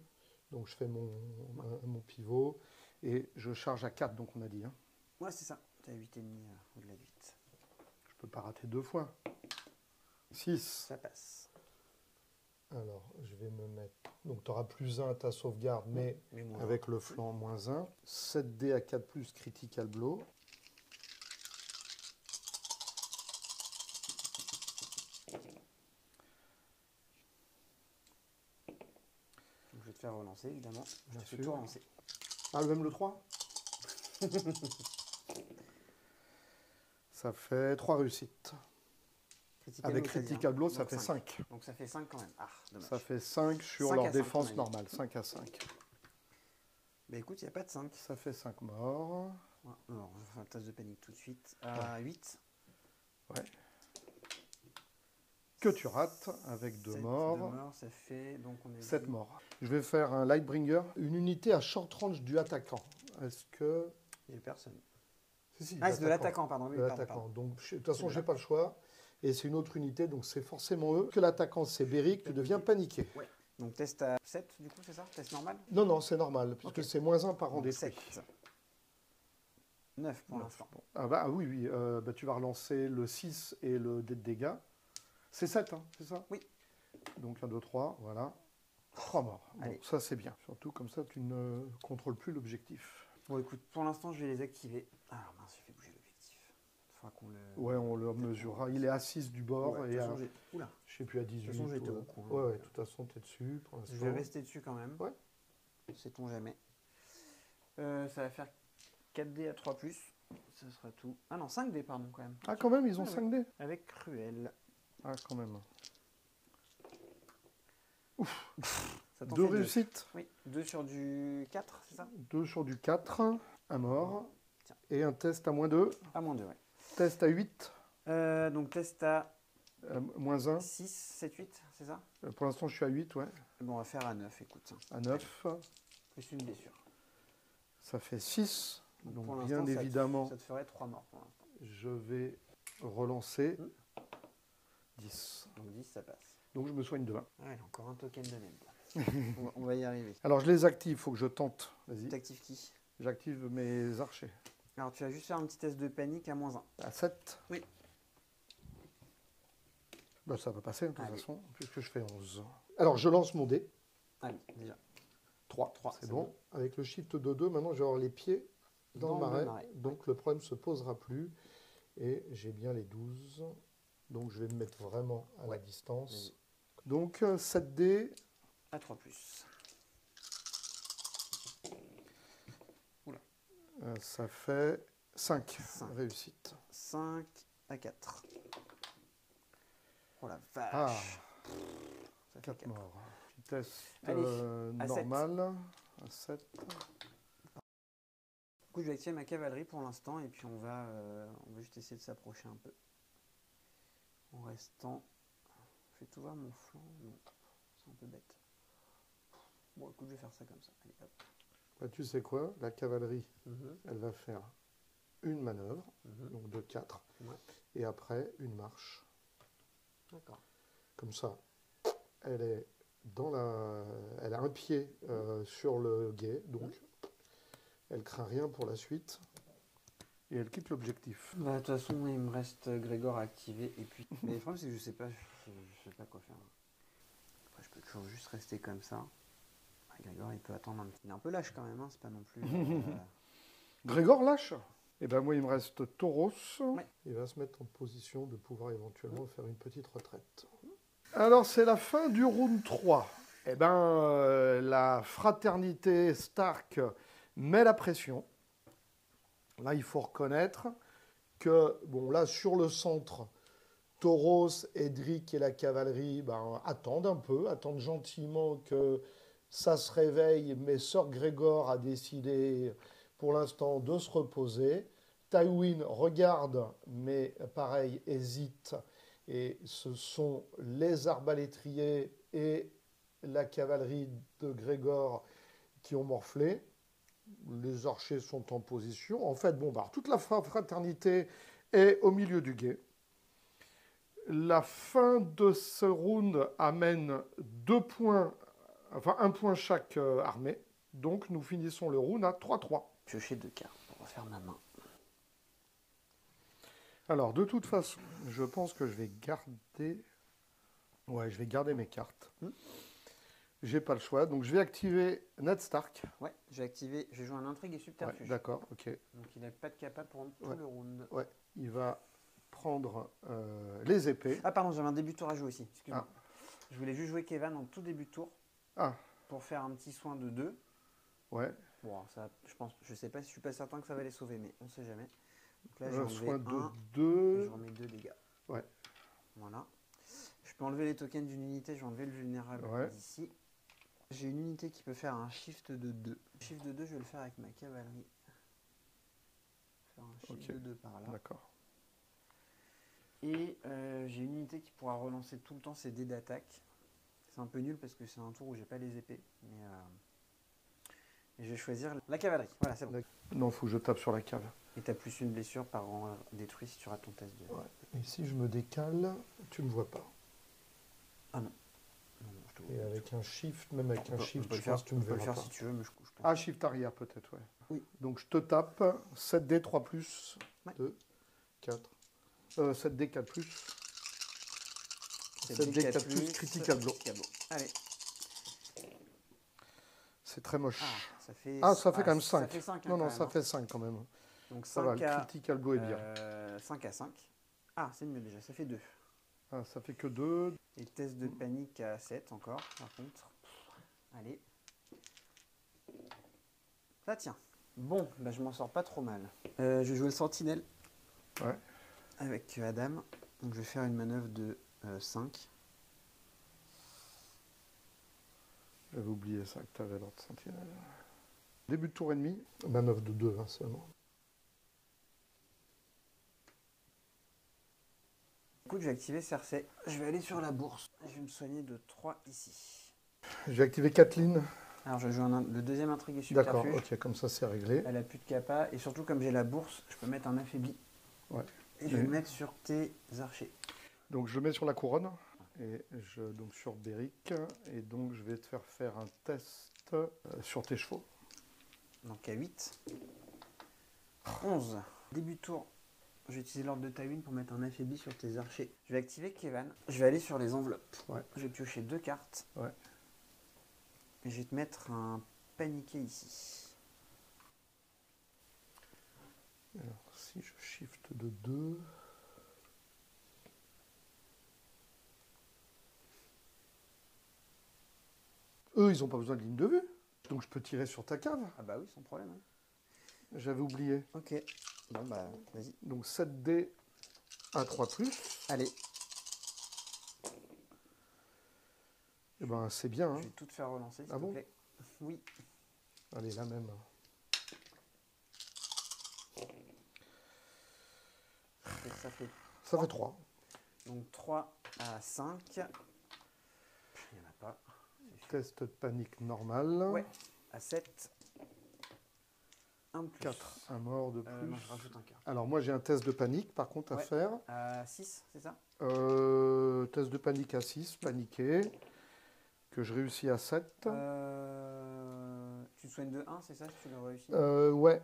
Speaker 1: Donc, je fais mon pivot. Et je charge à 4, donc on a dit. Hein.
Speaker 2: Ouais, c'est ça. Tu as 8,5 au-delà de 8.
Speaker 1: Je peux pas rater 2 fois. 6.
Speaker 2: Ça passe.
Speaker 1: Alors, je vais me mettre... Donc, tu auras +1 à ta sauvegarde, mais avec le flanc -1. 7D à 4+, critical blow.
Speaker 2: Donc, je vais te faire relancer, évidemment. Je te fais
Speaker 1: sûr.
Speaker 2: tout relancer.
Speaker 1: Ah, même le 3 Ça fait 3 réussites. Avec Critical Blow, ça fait 5.
Speaker 2: Donc ça fait 5 quand même. Ah, dommage.
Speaker 1: Ça fait 5 sur leur défense normale. 5 à 5.
Speaker 2: Bah écoute, il n'y a pas de 5.
Speaker 1: Ça fait 5 morts.
Speaker 2: Ouais, alors, je vais faire un tasse de panique tout de suite. À 8.
Speaker 1: Ouais. Que tu rates avec 2 morts.
Speaker 2: 2 morts, ça fait donc on est
Speaker 1: 7 morts. Je vais faire un Lightbringer, une unité à short range du attaquant. Est-ce que...
Speaker 2: Il n'y a personne.
Speaker 1: Si,
Speaker 2: ah, c'est de l'attaquant, pardon. Oui,
Speaker 1: pardon. Donc, de toute façon, je n'ai pas le choix. Et c'est une autre unité, donc c'est forcément eux. Que l'attaquant, c'est Beric, tu deviens paniqué.
Speaker 2: Ouais. Donc test à 7, du coup, c'est ça? Test normal?
Speaker 1: Non, c'est normal, puisque c'est -1 par rang détruit.
Speaker 2: 9 pour l'instant.
Speaker 1: Bon. Ah bah oui. Tu vas relancer le 6 et le dé de dégâts. C'est 7, hein, c'est ça?
Speaker 2: Oui.
Speaker 1: Donc 1, 2, 3, voilà. 3 morts. Bon, ça, c'est bien. Surtout, comme ça, tu ne contrôles plus l'objectif.
Speaker 2: Bon, écoute, pour l'instant, je vais les activer. Alors, mince, j'ai fait bouger l'objectif. Il faudra qu'on le...
Speaker 1: Ouais, on le mesurera. Il est à 6 du bord et à...
Speaker 2: Oula.
Speaker 1: Je sais plus, à 18.
Speaker 2: De toute façon, j'étais au coin.
Speaker 1: Ouais, de toute façon, tu es dessus pour l'instant.
Speaker 2: Je vais rester dessus quand même.
Speaker 1: Ouais.
Speaker 2: Sait-on jamais. Ça va faire 4D à 3+. Ça sera tout. Ah non, 5D, pardon, quand même.
Speaker 1: Ah, quand même, ils ont 5D.
Speaker 2: Avec Cruel.
Speaker 1: Ah, quand même. Ouf.
Speaker 2: 2
Speaker 1: réussites.
Speaker 2: Oui, 2 sur du 4, c'est ça?
Speaker 1: 2 sur du 4, un mort.
Speaker 2: Tiens.
Speaker 1: Et un test à -2.
Speaker 2: À -2, ouais.
Speaker 1: Test à 8.
Speaker 2: Donc test à...
Speaker 1: -1.
Speaker 2: 6, 7, 8, c'est ça?
Speaker 1: Pour l'instant, je suis à 8, ouais.
Speaker 2: Bon, on va faire à 9, écoute.
Speaker 1: À 9.
Speaker 2: Plus une blessure.
Speaker 1: Ça fait 6. Donc, bien
Speaker 2: ça
Speaker 1: évidemment,
Speaker 2: ça te ferait 3 morts pour l'instant.
Speaker 1: je vais relancer. 10.
Speaker 2: Donc 10, ça passe.
Speaker 1: Donc, je me soigne de 1.
Speaker 2: Ouais, encore un token de Ned. on va y arriver.
Speaker 1: Alors, je les active, il faut que je tente. Vas-y.
Speaker 2: T'actives qui?
Speaker 1: J'active mes archers.
Speaker 2: Alors, tu vas juste faire un petit test de panique à -1.
Speaker 1: À 7.
Speaker 2: Oui.
Speaker 1: Bah, ça va passer, de toute façon, puisque je fais 11. Alors, je lance mon dé.
Speaker 2: Allez, déjà.
Speaker 1: 3, c'est bon. Avec le shift de 2, maintenant, je vais avoir les pieds dans le marais. Donc, le problème ne se posera plus. Et j'ai bien les 12. Donc je vais me mettre vraiment à la distance.
Speaker 2: Vas-y.
Speaker 1: Donc 7D.
Speaker 2: À 3+.
Speaker 1: Ça fait 5
Speaker 2: 5.
Speaker 1: réussites.
Speaker 2: 5 à 4. Oh la
Speaker 1: Ah,
Speaker 2: vache. Ça fait
Speaker 1: 4 morts. Vitesse
Speaker 2: Allez, à
Speaker 1: normale. À 7.
Speaker 2: Du coup, je vais activer ma cavalerie pour l'instant et puis on va juste essayer de s'approcher un peu. En restant... Je vais tout voir mon flanc. Non, c'est un peu bête. Bon, écoute, je vais faire ça comme ça. Allez, hop.
Speaker 1: Bah, tu sais quoi? La cavalerie, elle va faire une manœuvre, donc de 4.
Speaker 2: Ouais.
Speaker 1: Et après, une marche.
Speaker 2: D'accord.
Speaker 1: Comme ça, elle est dans la... Elle a un pied sur le guet, donc elle craint rien pour la suite. Et elle quitte l'objectif.
Speaker 2: Bah, de toute façon, il me reste Grégor à activer. Et puis... Mais le problème, c'est que je sais pas quoi faire. Après, je peux toujours juste rester comme ça. Grégor, il peut attendre un petit... Il est un peu lâche quand même, hein, c'est pas non plus...
Speaker 1: Grégor lâche. Et ben moi, il me reste Tauros.
Speaker 2: Ouais.
Speaker 1: Il va se mettre en position de pouvoir éventuellement faire une petite retraite. Alors, c'est la fin du round 3. Eh ben, la fraternité Stark met la pression. Là, il faut reconnaître que, bon, là, sur le centre, Tauros, Edric et la cavalerie attendent gentiment que ça se réveille, mais Sir Grégor a décidé pour l'instant de se reposer. Tywin regarde, mais pareil, hésite. Et ce sont les arbalétriers et la cavalerie de Grégor qui ont morflé. Les archers sont en position. En fait, toute la fraternité est au milieu du guet. La fin de ce round amène 2 points, enfin 1 point chaque armée. Donc nous finissons le round à 3-3.
Speaker 2: Piocher 2 cartes pour refaire ma main.
Speaker 1: Alors de toute façon, je pense que je vais garder... Ouais, je vais garder mes cartes. J'ai pas le choix, donc je vais activer Ned Stark.
Speaker 2: Ouais, j'ai joué un intrigue et subterfuge.
Speaker 1: Ouais, d'accord, ok.
Speaker 2: Donc il n'a pas de capa pour tout le round.
Speaker 1: Ouais, il va prendre les épées.
Speaker 2: Ah pardon, j'avais un début de tour à jouer aussi, excuse-moi. Je voulais juste jouer Kevan en tout début de tour. Pour faire un petit soin de 2.
Speaker 1: Ouais.
Speaker 2: Bon, ça, je sais pas, je suis pas certain que ça va les sauver, mais on sait jamais. Donc là, j'ai
Speaker 1: soin
Speaker 2: enlevé
Speaker 1: de
Speaker 2: 1,
Speaker 1: 2.
Speaker 2: je remets 2 dégâts.
Speaker 1: Ouais.
Speaker 2: Voilà. Je peux enlever les tokens d'une unité, je vais enlever le vulnérable d'ici. J'ai une unité qui peut faire un shift de 2. Shift de 2, je vais le faire avec ma cavalerie. Faire un shift de 2 par là.
Speaker 1: D'accord.
Speaker 2: Et j'ai une unité qui pourra relancer tout le temps ses dés d'attaque. C'est un peu nul parce que c'est un tour où j'ai pas les épées. Mais et je vais choisir la cavalerie. Voilà, c'est bon.
Speaker 1: Non, faut que je tape sur la cave.
Speaker 2: Et t'as plus une blessure par rang détruit si tu rates ton test de...
Speaker 1: Ouais. Et si je me décale, tu me vois pas.
Speaker 2: Ah non. Non, je te vois.
Speaker 1: Et avec un shift, même avec un shift, je pense que tu me
Speaker 2: verras. Tu peux le faire
Speaker 1: pas.
Speaker 2: si tu veux, mais je pense.
Speaker 1: Ah, shift arrière peut-être, ouais.
Speaker 2: Oui.
Speaker 1: Donc je te tape 7D 3+, 2, 4. 7D 4+. 7D 4+, critical blow.
Speaker 2: Allez.
Speaker 1: C'est très moche.
Speaker 2: Ça fait
Speaker 1: quand même 5.
Speaker 2: Ça fait 5
Speaker 1: non, ça fait 5 quand même.
Speaker 2: Donc
Speaker 1: ça va, le critical blow est bien.
Speaker 2: 5 à 5. Ah, c'est mieux déjà, ça fait 2.
Speaker 1: Ah, ça fait que 2.
Speaker 2: Et test de panique à 7 encore, par contre. Allez. Ça tient. Bon, bah, je m'en sors pas trop mal. Je vais jouer le sentinelle.
Speaker 1: Ouais.
Speaker 2: Avec Adam. Donc je vais faire une manœuvre de 5.
Speaker 1: J'avais oublié ça, que tu avais l'ordre sentinelle. Début de tour et demi, manœuvre de 2 seulement.
Speaker 2: Écoute, je vais activer Cersei. Je vais aller sur la bourse. Je vais me soigner de 3 ici.
Speaker 1: Je vais activer Kathleen.
Speaker 2: Alors je joue le deuxième intrigue et subterfuge.
Speaker 1: D'accord, ok, comme ça c'est réglé.
Speaker 2: Elle a plus de capa. Et surtout, comme j'ai la bourse, je peux mettre un affaibli.
Speaker 1: Ouais.
Speaker 2: Et je vais le mettre sur tes archers.
Speaker 1: Donc je le mets sur la couronne. Et donc sur Beric. Et donc je vais te faire un test sur tes chevaux.
Speaker 2: Donc à 8. 11. Début de tour. Je vais utiliser l'ordre de Tywin pour mettre un affaibli sur tes archers. Je vais activer Kevan. Je vais aller sur les enveloppes.
Speaker 1: Ouais.
Speaker 2: Je vais piocher 2 cartes.
Speaker 1: Ouais.
Speaker 2: Et je vais te mettre un paniqué ici.
Speaker 1: Alors si je shift de 2... eux, ils n'ont pas besoin de ligne de vue. Donc je peux tirer sur ta cave.
Speaker 2: Ah bah oui, sans problème. Hein.
Speaker 1: J'avais oublié.
Speaker 2: Ok. Bon bah, vas-y.
Speaker 1: Donc 7D à 3+.
Speaker 2: Allez,
Speaker 1: Eh ben c'est bien.
Speaker 2: je
Speaker 1: Hein.
Speaker 2: vais tout te faire relancer, s'il
Speaker 1: Ah
Speaker 2: te
Speaker 1: bon
Speaker 2: plaît. Oui.
Speaker 1: Allez, la même. Ça fait 3.
Speaker 2: Donc 3 à 5. Il n'y en a pas.
Speaker 1: Test de panique normal.
Speaker 2: Ouais. À 7. Un de plus.
Speaker 1: 4. Un mort de plus.
Speaker 2: Non, je rajoute un quart.
Speaker 1: Alors moi j'ai un test de panique par contre à
Speaker 2: Ouais.
Speaker 1: faire.
Speaker 2: À 6, c'est ça?
Speaker 1: Test de panique à 6, paniqué. Que je réussis à 7.
Speaker 2: Tu te soignes de 1, c'est ça, si tu le réussis?
Speaker 1: Ouais.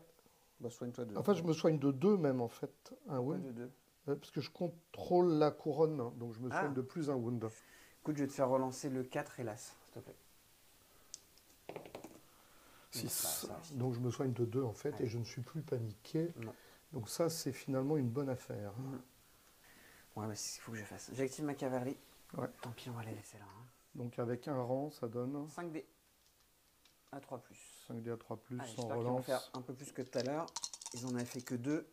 Speaker 2: Bah soigne-toi de 2.
Speaker 1: En fait je me soigne de 2 même en fait. Un
Speaker 2: Pourquoi
Speaker 1: wound.
Speaker 2: de 2?
Speaker 1: Parce que je contrôle la couronne. Donc je me soigne de plus un wound.
Speaker 2: Écoute, je vais te faire relancer le 4 hélas, s'il te plaît.
Speaker 1: 6. Donc je me soigne de 2 en fait.
Speaker 2: Ouais.
Speaker 1: Et je ne suis plus paniqué.
Speaker 2: Non.
Speaker 1: Donc ça c'est finalement une bonne affaire.
Speaker 2: Ouais, mais c'est ce qu'il faut que je fasse. J'active ma cavalerie.
Speaker 1: Ouais.
Speaker 2: Tant pis, on va les laisser là. Hein.
Speaker 1: Donc avec un rang ça donne
Speaker 2: 5D. À 3+.
Speaker 1: 5D à 3+,
Speaker 2: Allez,
Speaker 1: sans
Speaker 2: j'espère qu'ils vont
Speaker 1: relance.
Speaker 2: faire un peu plus que tout à l'heure. Ils en avaient fait que 2.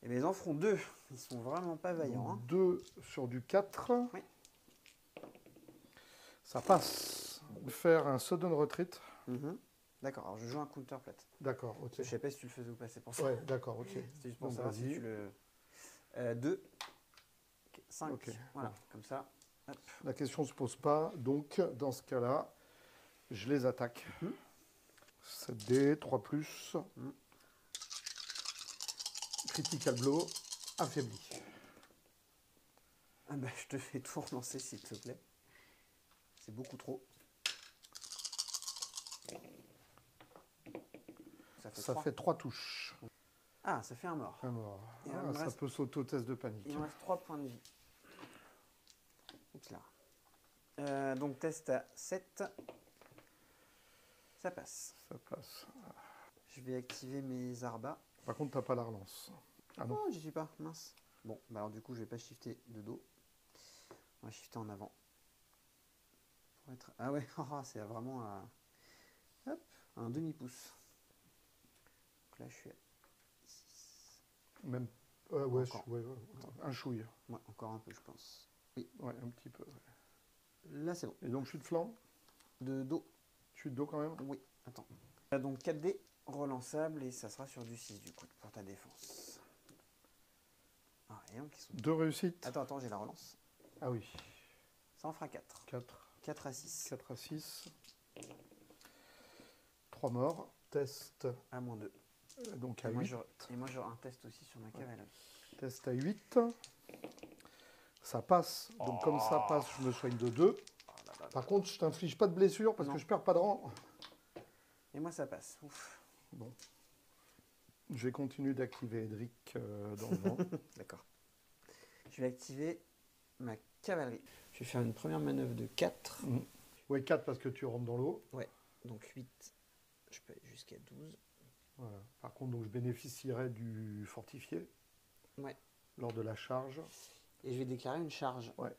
Speaker 2: Et bien ils en feront 2. Ils sont vraiment pas vaillants. Hein.
Speaker 1: 2 sur du 4.
Speaker 2: Oui.
Speaker 1: Ça passe. Faire un sudden retreat.
Speaker 2: D'accord, alors je joue un counter plate.
Speaker 1: D'accord, ok.
Speaker 2: Je sais pas si tu le faisais ou pas, c'est pour ça.
Speaker 1: Ouais, d'accord, ok.
Speaker 2: C'était juste pour
Speaker 1: Donc,
Speaker 2: savoir si
Speaker 1: vas-y.
Speaker 2: tu le... 2. 5.
Speaker 1: Ok,
Speaker 2: Voilà,
Speaker 1: bon.
Speaker 2: comme ça. Hop.
Speaker 1: La question ne se pose pas. Donc, dans ce cas-là, je les attaque. 7D, 3+. Critical blow, affaibli.
Speaker 2: Ah bah je te fais tout relancer s'il te plaît. C'est beaucoup trop.
Speaker 1: Ça fait 3 touches.
Speaker 2: Ah, ça fait un mort.
Speaker 1: Un mort.
Speaker 2: Et
Speaker 1: Ah,
Speaker 2: il me
Speaker 1: ça
Speaker 2: reste-
Speaker 1: peut s'auto-test de panique.
Speaker 2: Il me reste 3 points de vie. Oups là. Donc test à 7. Ça passe.
Speaker 1: Ça passe.
Speaker 2: Je vais activer mes arbas.
Speaker 1: Par contre, t'as pas la relance. Ah non.
Speaker 2: Oh, j'y suis pas, mince. Bon, bah alors du coup, je vais pas shifter de dos. On va shifter en avant. Pour être... Ah ouais, c'est vraiment hop, un demi-pouce. Donc là, je suis à 6.
Speaker 1: Même. Ouais,
Speaker 2: Encore.
Speaker 1: un chouille.
Speaker 2: Ouais, encore un peu, je pense.
Speaker 1: Ouais, un petit peu.
Speaker 2: Là, c'est bon.
Speaker 1: Et donc, chute flanc.
Speaker 2: De dos.
Speaker 1: Chute dos quand même.
Speaker 2: Oui, attends. Donc 4D relançable et ça sera sur du 6 du coup pour ta défense. Ah, et donc ils sont...
Speaker 1: 2 réussites.
Speaker 2: Attends, j'ai la relance.
Speaker 1: Ah oui.
Speaker 2: Ça en fera 4.
Speaker 1: 4.
Speaker 2: 4 à 6.
Speaker 1: 4 à 6. 3 morts. Test.
Speaker 2: À moins 2.
Speaker 1: Donc à
Speaker 2: Et moi,
Speaker 1: 8.
Speaker 2: et moi j'aurai un test aussi sur ma cavalerie.
Speaker 1: Test à 8. Ça passe. Donc comme ça passe, je me soigne de 2. Par contre, je t'inflige pas de blessure parce
Speaker 2: Non.
Speaker 1: que je perds pas de rang.
Speaker 2: Et moi ça passe. Ouf.
Speaker 1: Bon. Je vais continuer d'activer Edric dans le vent.
Speaker 2: D'accord. Je vais activer ma cavalerie. Je vais faire une première manœuvre de 4.
Speaker 1: Ouais, 4 parce que tu rentres dans l'eau.
Speaker 2: Ouais, donc 8. Je peux aller jusqu'à 12.
Speaker 1: Voilà. Par contre, donc, je bénéficierai du fortifié
Speaker 2: Ouais.
Speaker 1: lors de la charge.
Speaker 2: Et je vais déclarer une charge.
Speaker 1: Ouais.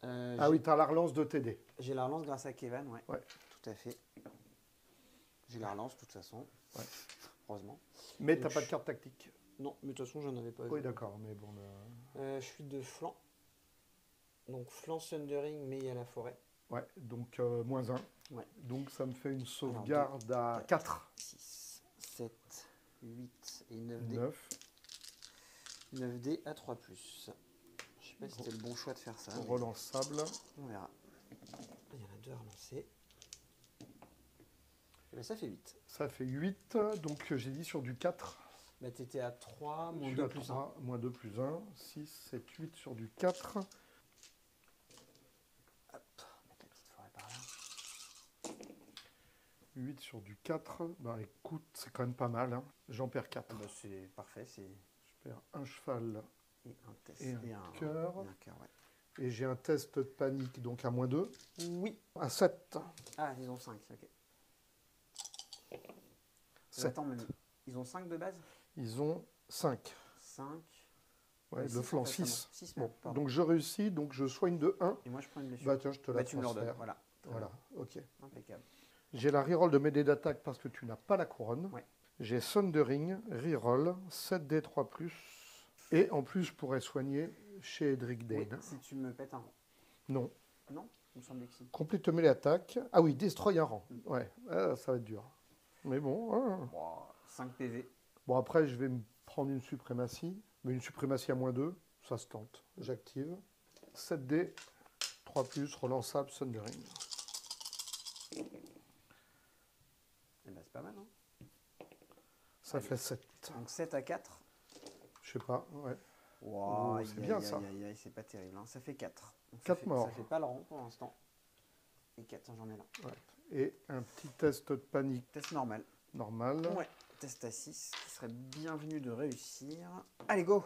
Speaker 2: Ah
Speaker 1: oui, tu as la relance de TD.
Speaker 2: J'ai la relance grâce à Kevin, ouais.
Speaker 1: Ouais.
Speaker 2: Tout à fait. J'ai la relance de toute façon.
Speaker 1: Ouais.
Speaker 2: Heureusement.
Speaker 1: Mais
Speaker 2: Donc,
Speaker 1: tu n'as pas de carte tactique.
Speaker 2: Non, mais de toute façon, j'en avais pas.
Speaker 1: Oui, d'accord, mais bon.
Speaker 2: Je suis de flanc. Donc flanc Thundering, mais il y a la forêt.
Speaker 1: Ouais, donc -1.
Speaker 2: Ouais.
Speaker 1: Donc ça me fait une sauvegarde à 4.
Speaker 2: 6, 7, 8 et 9D.
Speaker 1: 9.
Speaker 2: 9D à 3+. Je sais pas si c'était le bon choix de faire ça. mais
Speaker 1: Relançable.
Speaker 2: on verra. Il y en a 2 à relancer. Et ben ça fait 8.
Speaker 1: Ça fait 8. Donc j'ai dit sur du 4.
Speaker 2: Bah t'étais à 3,
Speaker 1: Je
Speaker 2: moins
Speaker 1: suis
Speaker 2: 2
Speaker 1: à
Speaker 2: plus 1.
Speaker 1: 3, moins 2 plus 1. 6, 7, 8 sur du 4.
Speaker 2: Hop, mettre la petite forêt par là.
Speaker 1: 8 sur du 4. Bah écoute, c'est quand même pas mal. Hein. J'en perds 4.
Speaker 2: Ah bah, c'est parfait, c'est...
Speaker 1: Je perds un cheval
Speaker 2: Et un test.
Speaker 1: et un cœur.
Speaker 2: Et un cœur, ouais.
Speaker 1: Et j'ai un test de panique, donc à -2.
Speaker 2: Oui.
Speaker 1: À 7.
Speaker 2: Ah, ils ont 5, ok.
Speaker 1: 7.
Speaker 2: Attends, mais ils ont 5 de base?
Speaker 1: Ils ont 5.
Speaker 2: 5.
Speaker 1: Ouais,
Speaker 2: six,
Speaker 1: le flanc
Speaker 2: en fait,
Speaker 1: 6.
Speaker 2: six
Speaker 1: Bon,
Speaker 2: même, pardon.
Speaker 1: donc je réussis, donc je soigne de 1.
Speaker 2: Et moi je prends une blessure.
Speaker 1: Bah tiens, je te la
Speaker 2: Tu me le redonnes,
Speaker 1: transfère.
Speaker 2: voilà.
Speaker 1: Voilà, ok.
Speaker 2: Impeccable.
Speaker 1: J'ai la reroll de mes dés d'attaque parce que tu n'as pas la couronne.
Speaker 2: Ouais.
Speaker 1: J'ai Thundering, reroll, 7D3+. Et en plus, je pourrais soigner chez Edric Dane.
Speaker 2: Oui, si tu me pètes un rang.
Speaker 1: Non.
Speaker 2: Non, il me semblait que si.
Speaker 1: Complète mêlée attaque. Ah oui, destroy un rang. Ouais, ça va être dur. Mais bon. Hein.
Speaker 2: Bon, 5 PV.
Speaker 1: Bon, après, je vais me prendre une suprématie. Mais une suprématie à -2, ça se tente. J'active. 7D, 3+, relançable, Thundering.
Speaker 2: Eh ben, c'est pas mal, hein.
Speaker 1: Ça fait 7.
Speaker 2: Donc 7 à 4.
Speaker 1: Je sais pas, ouais.
Speaker 2: Wow,
Speaker 1: c'est bien, ça.
Speaker 2: C'est pas terrible, hein. Ça fait 4. Donc,
Speaker 1: 4 morts.
Speaker 2: Ça fait pas le rang pour l'instant. Et 4, j'en ai là.
Speaker 1: Ouais. Et un petit test de panique
Speaker 2: Test normal.
Speaker 1: normal.
Speaker 2: Ouais, test à 6, qui serait bienvenu de réussir. Allez, go.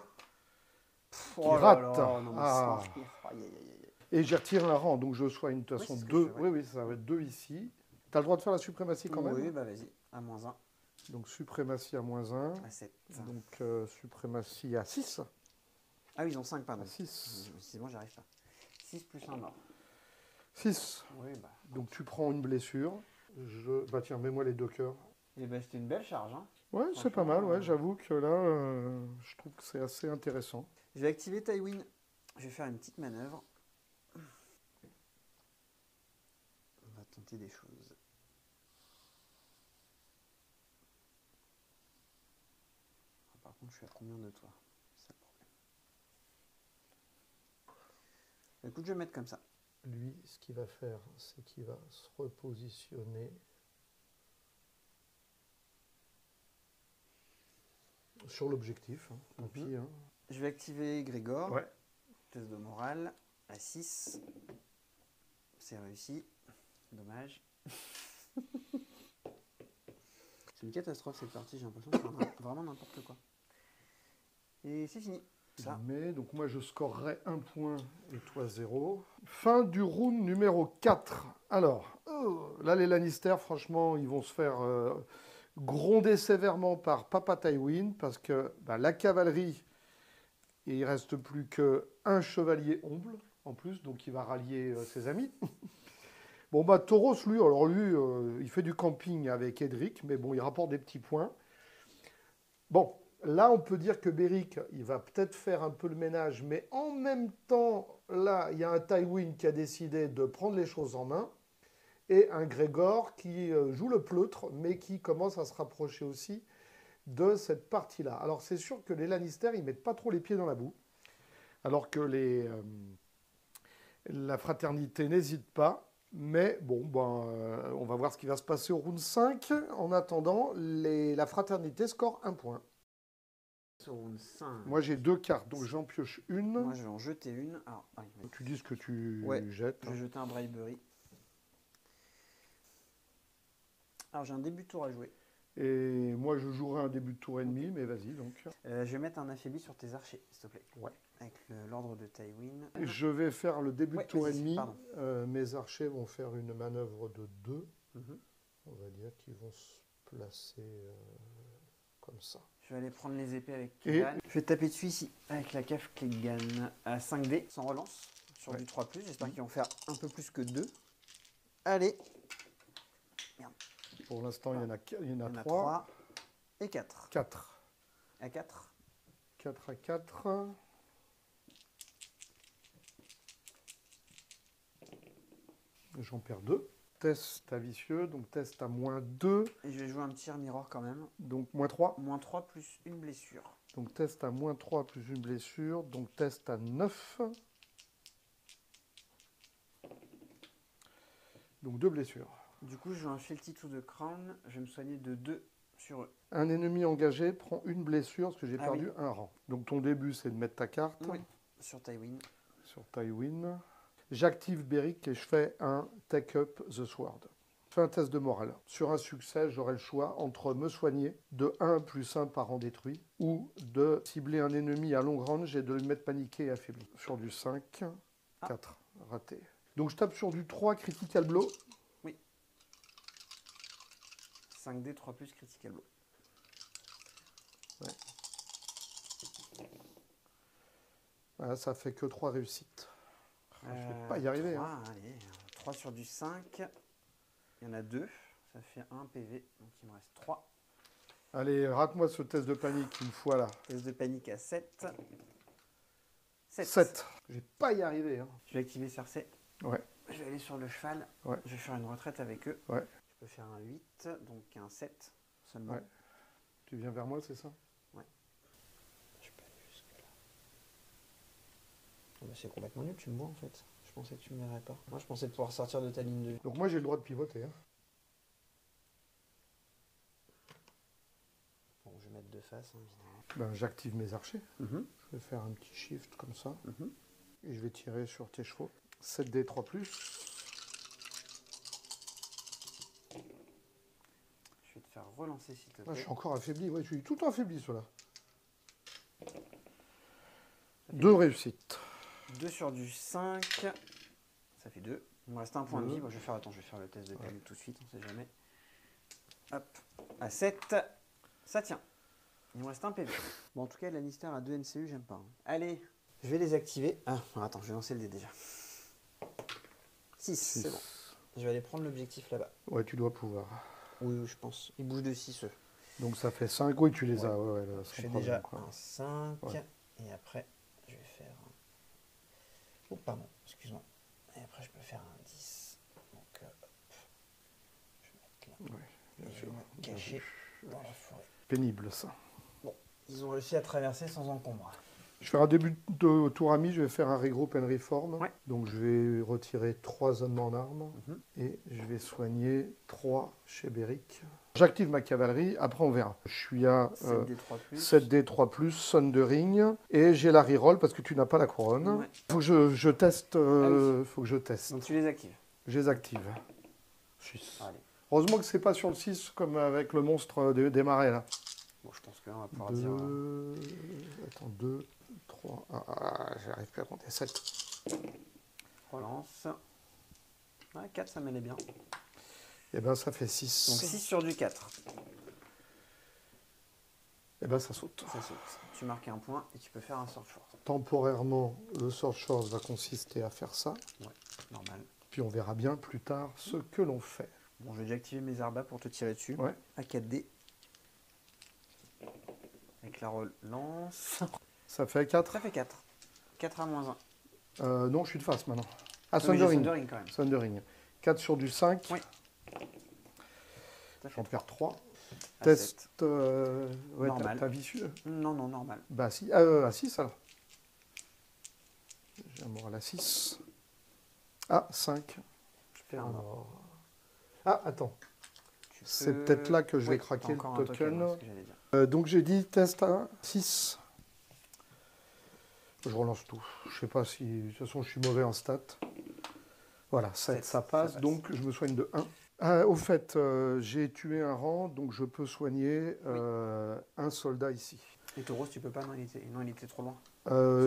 Speaker 1: Qui rate.
Speaker 2: Non, mais
Speaker 1: Ah.
Speaker 2: ça- aïe, aïe, aïe, aïe.
Speaker 1: Et j'ai retiré un rang, donc je soigne de toute façon
Speaker 2: c'est ce que
Speaker 1: 2.
Speaker 2: je fais, ouais.
Speaker 1: Oui, ça va être 2 ici. Tu as le droit de faire la suprématie quand même.
Speaker 2: Oui, bah vas-y, à -1,
Speaker 1: Donc suprématie à -1.
Speaker 2: à 7.
Speaker 1: Donc suprématie à 6.
Speaker 2: Ah oui, ils ont 5, pardon.
Speaker 1: À 6.
Speaker 2: C'est bon, j'y arrive pas. 6 plus 1 mort.
Speaker 1: 6.
Speaker 2: Oui, bah.
Speaker 1: Donc tu prends une blessure. Bah tiens, mets-moi les 2 cœurs.
Speaker 2: Et bah, c'était une belle charge, hein.
Speaker 1: Ouais, c'est pas mal, ouais.
Speaker 2: Franchement,
Speaker 1: J'avoue que là, je trouve que c'est assez intéressant.
Speaker 2: Je vais activer Tywin. Je vais faire une petite manœuvre. On va tenter des choses. Par contre, je suis à combien de toi? C'est ça le problème. Écoute, je vais mettre comme ça.
Speaker 1: Lui, ce qu'il va faire, c'est qu'il va se repositionner sur l'objectif. Hein. Tant pis, hein.
Speaker 2: Je vais activer Grégor.
Speaker 1: Ouais.
Speaker 2: Test de morale à 6. C'est réussi. Dommage. C'est une catastrophe cette partie, j'ai l'impression de faire vraiment n'importe quoi. Et c'est fini. Ça.
Speaker 1: Mais donc moi je scorerai 1 point et toi 0. Fin du round numéro 4. Alors, là les Lannister, franchement, ils vont se faire gronder sévèrement par Papa Tywin parce que la cavalerie, il reste plus qu'un chevalier omble en plus, donc il va rallier ses amis. Bon Tauros, lui, alors lui, il fait du camping avec Edric, mais bon, il rapporte des petits points. Bon. Là, on peut dire que Beric, il va peut-être faire un peu le ménage, mais en même temps, là, il y a un Tywin qui a décidé de prendre les choses en main, et un Grégor qui joue le pleutre, mais qui commence à se rapprocher aussi de cette partie-là. Alors, c'est sûr que les Lannister, ils ne mettent pas trop les pieds dans la boue, alors que la fraternité n'hésite pas. Mais bon, on va voir ce qui va se passer au round 5. En attendant, la fraternité score 1 point.
Speaker 2: Sur round 5.
Speaker 1: Moi j'ai 2 cartes, donc j'en pioche une.
Speaker 2: Moi je vais en jeter une. Alors,
Speaker 1: Tu dis ce que tu jettes.
Speaker 2: Je vais jeter un Bribery. Alors j'ai un début de tour à jouer.
Speaker 1: Et moi je jouerai un début de tour et demi, mais vas-y donc.
Speaker 2: Je vais mettre un affaibli sur tes archers, s'il te plaît.
Speaker 1: Ouais.
Speaker 2: Avec l'ordre de Tywin.
Speaker 1: Je vais faire le début de tour et
Speaker 2: vas-y,
Speaker 1: demi.
Speaker 2: pardon.
Speaker 1: Mes archers vont faire une manœuvre de 2.
Speaker 2: Mhm.
Speaker 1: On va dire qu'ils vont se placer comme ça.
Speaker 2: Je vais aller prendre les épées avec Clegane. Je vais taper dessus ici avec la cave Clegane à 5D sans relance sur du 3+. J'espère qu'ils vont faire un peu plus que 2. Allez. Merde.
Speaker 1: Pour l'instant, il y en a 3.
Speaker 2: 3 et 4.
Speaker 1: 4.
Speaker 2: À 4.
Speaker 1: 4 à 4. J'en perds 2. Test à vicieux, donc test à -2.
Speaker 2: Et je vais jouer un petit mirror quand même.
Speaker 1: Donc -3.
Speaker 2: -3 plus une blessure.
Speaker 1: Donc test à -3 plus une blessure. Donc test à 9. Donc 2 blessures.
Speaker 2: Du coup, je joue un Fealty to the Crown. Je vais me soigner de 2 sur eux.
Speaker 1: Un ennemi engagé prend une blessure parce que j'ai perdu
Speaker 2: oui.
Speaker 1: un rang. Donc ton début, c'est de mettre ta carte
Speaker 2: Oui. Sur Tywin.
Speaker 1: sur Tywin. J'active Beric et je fais un Take Up the Sword. Je fais un test de morale. Sur un succès, j'aurai le choix entre me soigner de 1 plus 1 par rang détruit ou de cibler un ennemi à long range et de le mettre paniqué et affaibli. Sur du 5, 4, raté. Donc je tape sur du 3 Critical Blow.
Speaker 2: Oui. 5D, 3 plus Critical Blow.
Speaker 1: Ouais. Voilà, ça fait que 3 réussites. Je ne vais pas y arriver.
Speaker 2: 3,
Speaker 1: hein.
Speaker 2: allez, 3 sur du 5. Il y en a 2. Ça fait 1 PV. Donc il me reste 3.
Speaker 1: Allez, rate-moi ce test de panique une fois là.
Speaker 2: Test de panique à 7.
Speaker 1: 7. Je vais pas y arriver. Hein.
Speaker 2: Je vais activer Cersei.
Speaker 1: Ouais.
Speaker 2: Je vais aller sur le cheval.
Speaker 1: Ouais.
Speaker 2: Je vais faire une retraite avec eux.
Speaker 1: Ouais.
Speaker 2: Je peux faire un 8, donc un 7 seulement.
Speaker 1: Ouais. Tu viens vers moi, c'est ça?
Speaker 2: Ouais. Je peux aller jusque là. Oh bah c'est complètement nul, tu me vois en fait. Je pensais que tu me verrais pas. Moi je pensais pouvoir sortir de ta ligne de vue.
Speaker 1: Donc moi j'ai le droit de pivoter. Hein.
Speaker 2: Bon, je vais mettre de face, hein, évidemment.
Speaker 1: Ben, j'active mes archers. Je vais faire un petit shift comme ça. Et je vais tirer sur tes chevaux. 7D 3+.
Speaker 2: Je vais te faire relancer s'il te plaît.
Speaker 1: Ah, je suis encore affaibli. Ouais, je suis tout affaibli, ceux-là. 2 réussites.
Speaker 2: 2 sur du 5. Ça fait 2. Il me reste un point de vie. Bon, je vais faire le test de panique tout de suite, on sait jamais. Hop. À 7. Ça tient. Il me reste un PV. Bon, en tout cas, Lannister à 2 NCU, j'aime pas. Hein. Allez, je vais les activer. Ah, attends, je vais lancer le dé déjà. 6, c'est bon. Je vais aller prendre l'objectif là-bas.
Speaker 1: Ouais, tu dois pouvoir.
Speaker 2: Oui, je pense. Ils bougent de 6 eux.
Speaker 1: Donc ça fait 5. Oui, tu les as. Ouais, là,
Speaker 2: Je fais déjà un 5. Ouais. Et après, je vais faire un... Oh, pardon, excuse-moi. Et après, je peux faire un 10. Donc, hop. Je vais mettre là.
Speaker 1: Ouais, bien sûr.
Speaker 2: Je vais me cacher dans la forêt.
Speaker 1: Pénible, ça.
Speaker 2: Bon, ils ont réussi à traverser sans encombre.
Speaker 1: Je vais faire un début de tour ami, je vais faire un regroup and reform.
Speaker 2: Ouais.
Speaker 1: Donc je vais retirer 3 hommes en armes et je vais soigner 3 chez Beric. J'active ma cavalerie, après on verra. Je suis à 7D 3+, Sundering, et j'ai la reroll parce que tu n'as pas la couronne.
Speaker 2: Ouais.
Speaker 1: Faut que je teste. Faut que je teste.
Speaker 2: Donc tu les actives.
Speaker 1: Je les active. 6.
Speaker 2: Allez.
Speaker 1: Heureusement que c'est pas sur le 6 comme avec le monstre des marais là.
Speaker 2: Bon, je pense que là, on va pouvoir
Speaker 1: 2...
Speaker 2: dire...
Speaker 1: Attends, 2, 3... j'arrive plus à compter. 7.
Speaker 2: Relance. Ouais, 4, ça m'allait bien.
Speaker 1: Et ben ça fait 6.
Speaker 2: Donc 6 sur du 4.
Speaker 1: Et ben ça saute.
Speaker 2: Ça saute. Tu marques un point et tu peux faire un Sword Force.
Speaker 1: Temporairement, le Sword Force va consister à faire ça.
Speaker 2: Ouais, normal.
Speaker 1: Puis on verra bien plus tard ce que l'on fait.
Speaker 2: Bon, je vais déjà activer mes arbas pour te tirer dessus.
Speaker 1: Ouais.
Speaker 2: À 4D. Avec la relance.
Speaker 1: Ça fait 4.
Speaker 2: Ça fait 4. 4 à moins 1.
Speaker 1: Non, je suis de face maintenant. Ah,
Speaker 2: Sundering.
Speaker 1: Sundering.
Speaker 2: Quand même.
Speaker 1: Sundering. 4 sur du 5.
Speaker 2: Oui.
Speaker 1: J'en perds 3.
Speaker 2: À
Speaker 1: Test.
Speaker 2: 7.
Speaker 1: Ouais,
Speaker 2: Normal.
Speaker 1: t'as vicieux.
Speaker 2: Non, non, normal.
Speaker 1: Bah si. À 6 alors. J'ai un moral à 6. Ah, 5.
Speaker 2: Je fais un mort.
Speaker 1: Ah, attends. C'est peut-être là que je vais craquer le token. Donc j'ai dit test à 6. Je relance tout. Je sais pas si... De toute façon, je suis mauvais en stats. Voilà, 7, ça passe. Donc je me soigne de 1. Au fait, j'ai tué un rang, donc je peux soigner un soldat ici.
Speaker 2: Et Tauros, tu peux pas, non, il était trop loin.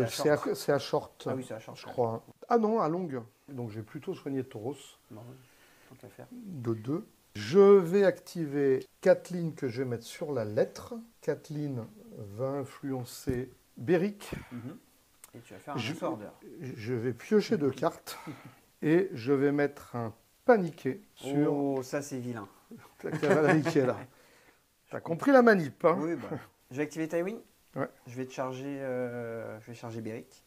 Speaker 1: C'est à short.
Speaker 2: Ah oui, c'est à short,
Speaker 1: je crois. Ah non, à longue. Donc je vais plutôt soigner Tauros.
Speaker 2: Bon, tant qu'à faire.
Speaker 1: De 2. Je vais activer Kathleen que je vais mettre sur la lettre. Kathleen va influencer Beric.
Speaker 2: Et tu vas faire un disorder.
Speaker 1: Je vais piocher 2 cartes et je vais mettre un paniqué sur...
Speaker 2: Oh, ça c'est vilain.
Speaker 1: La cavalerie qui est là. T'as compris la manip, hein?
Speaker 2: Oui, bah. Je vais activer Tywin.
Speaker 1: Ouais.
Speaker 2: Je vais te charger, je vais charger Beric.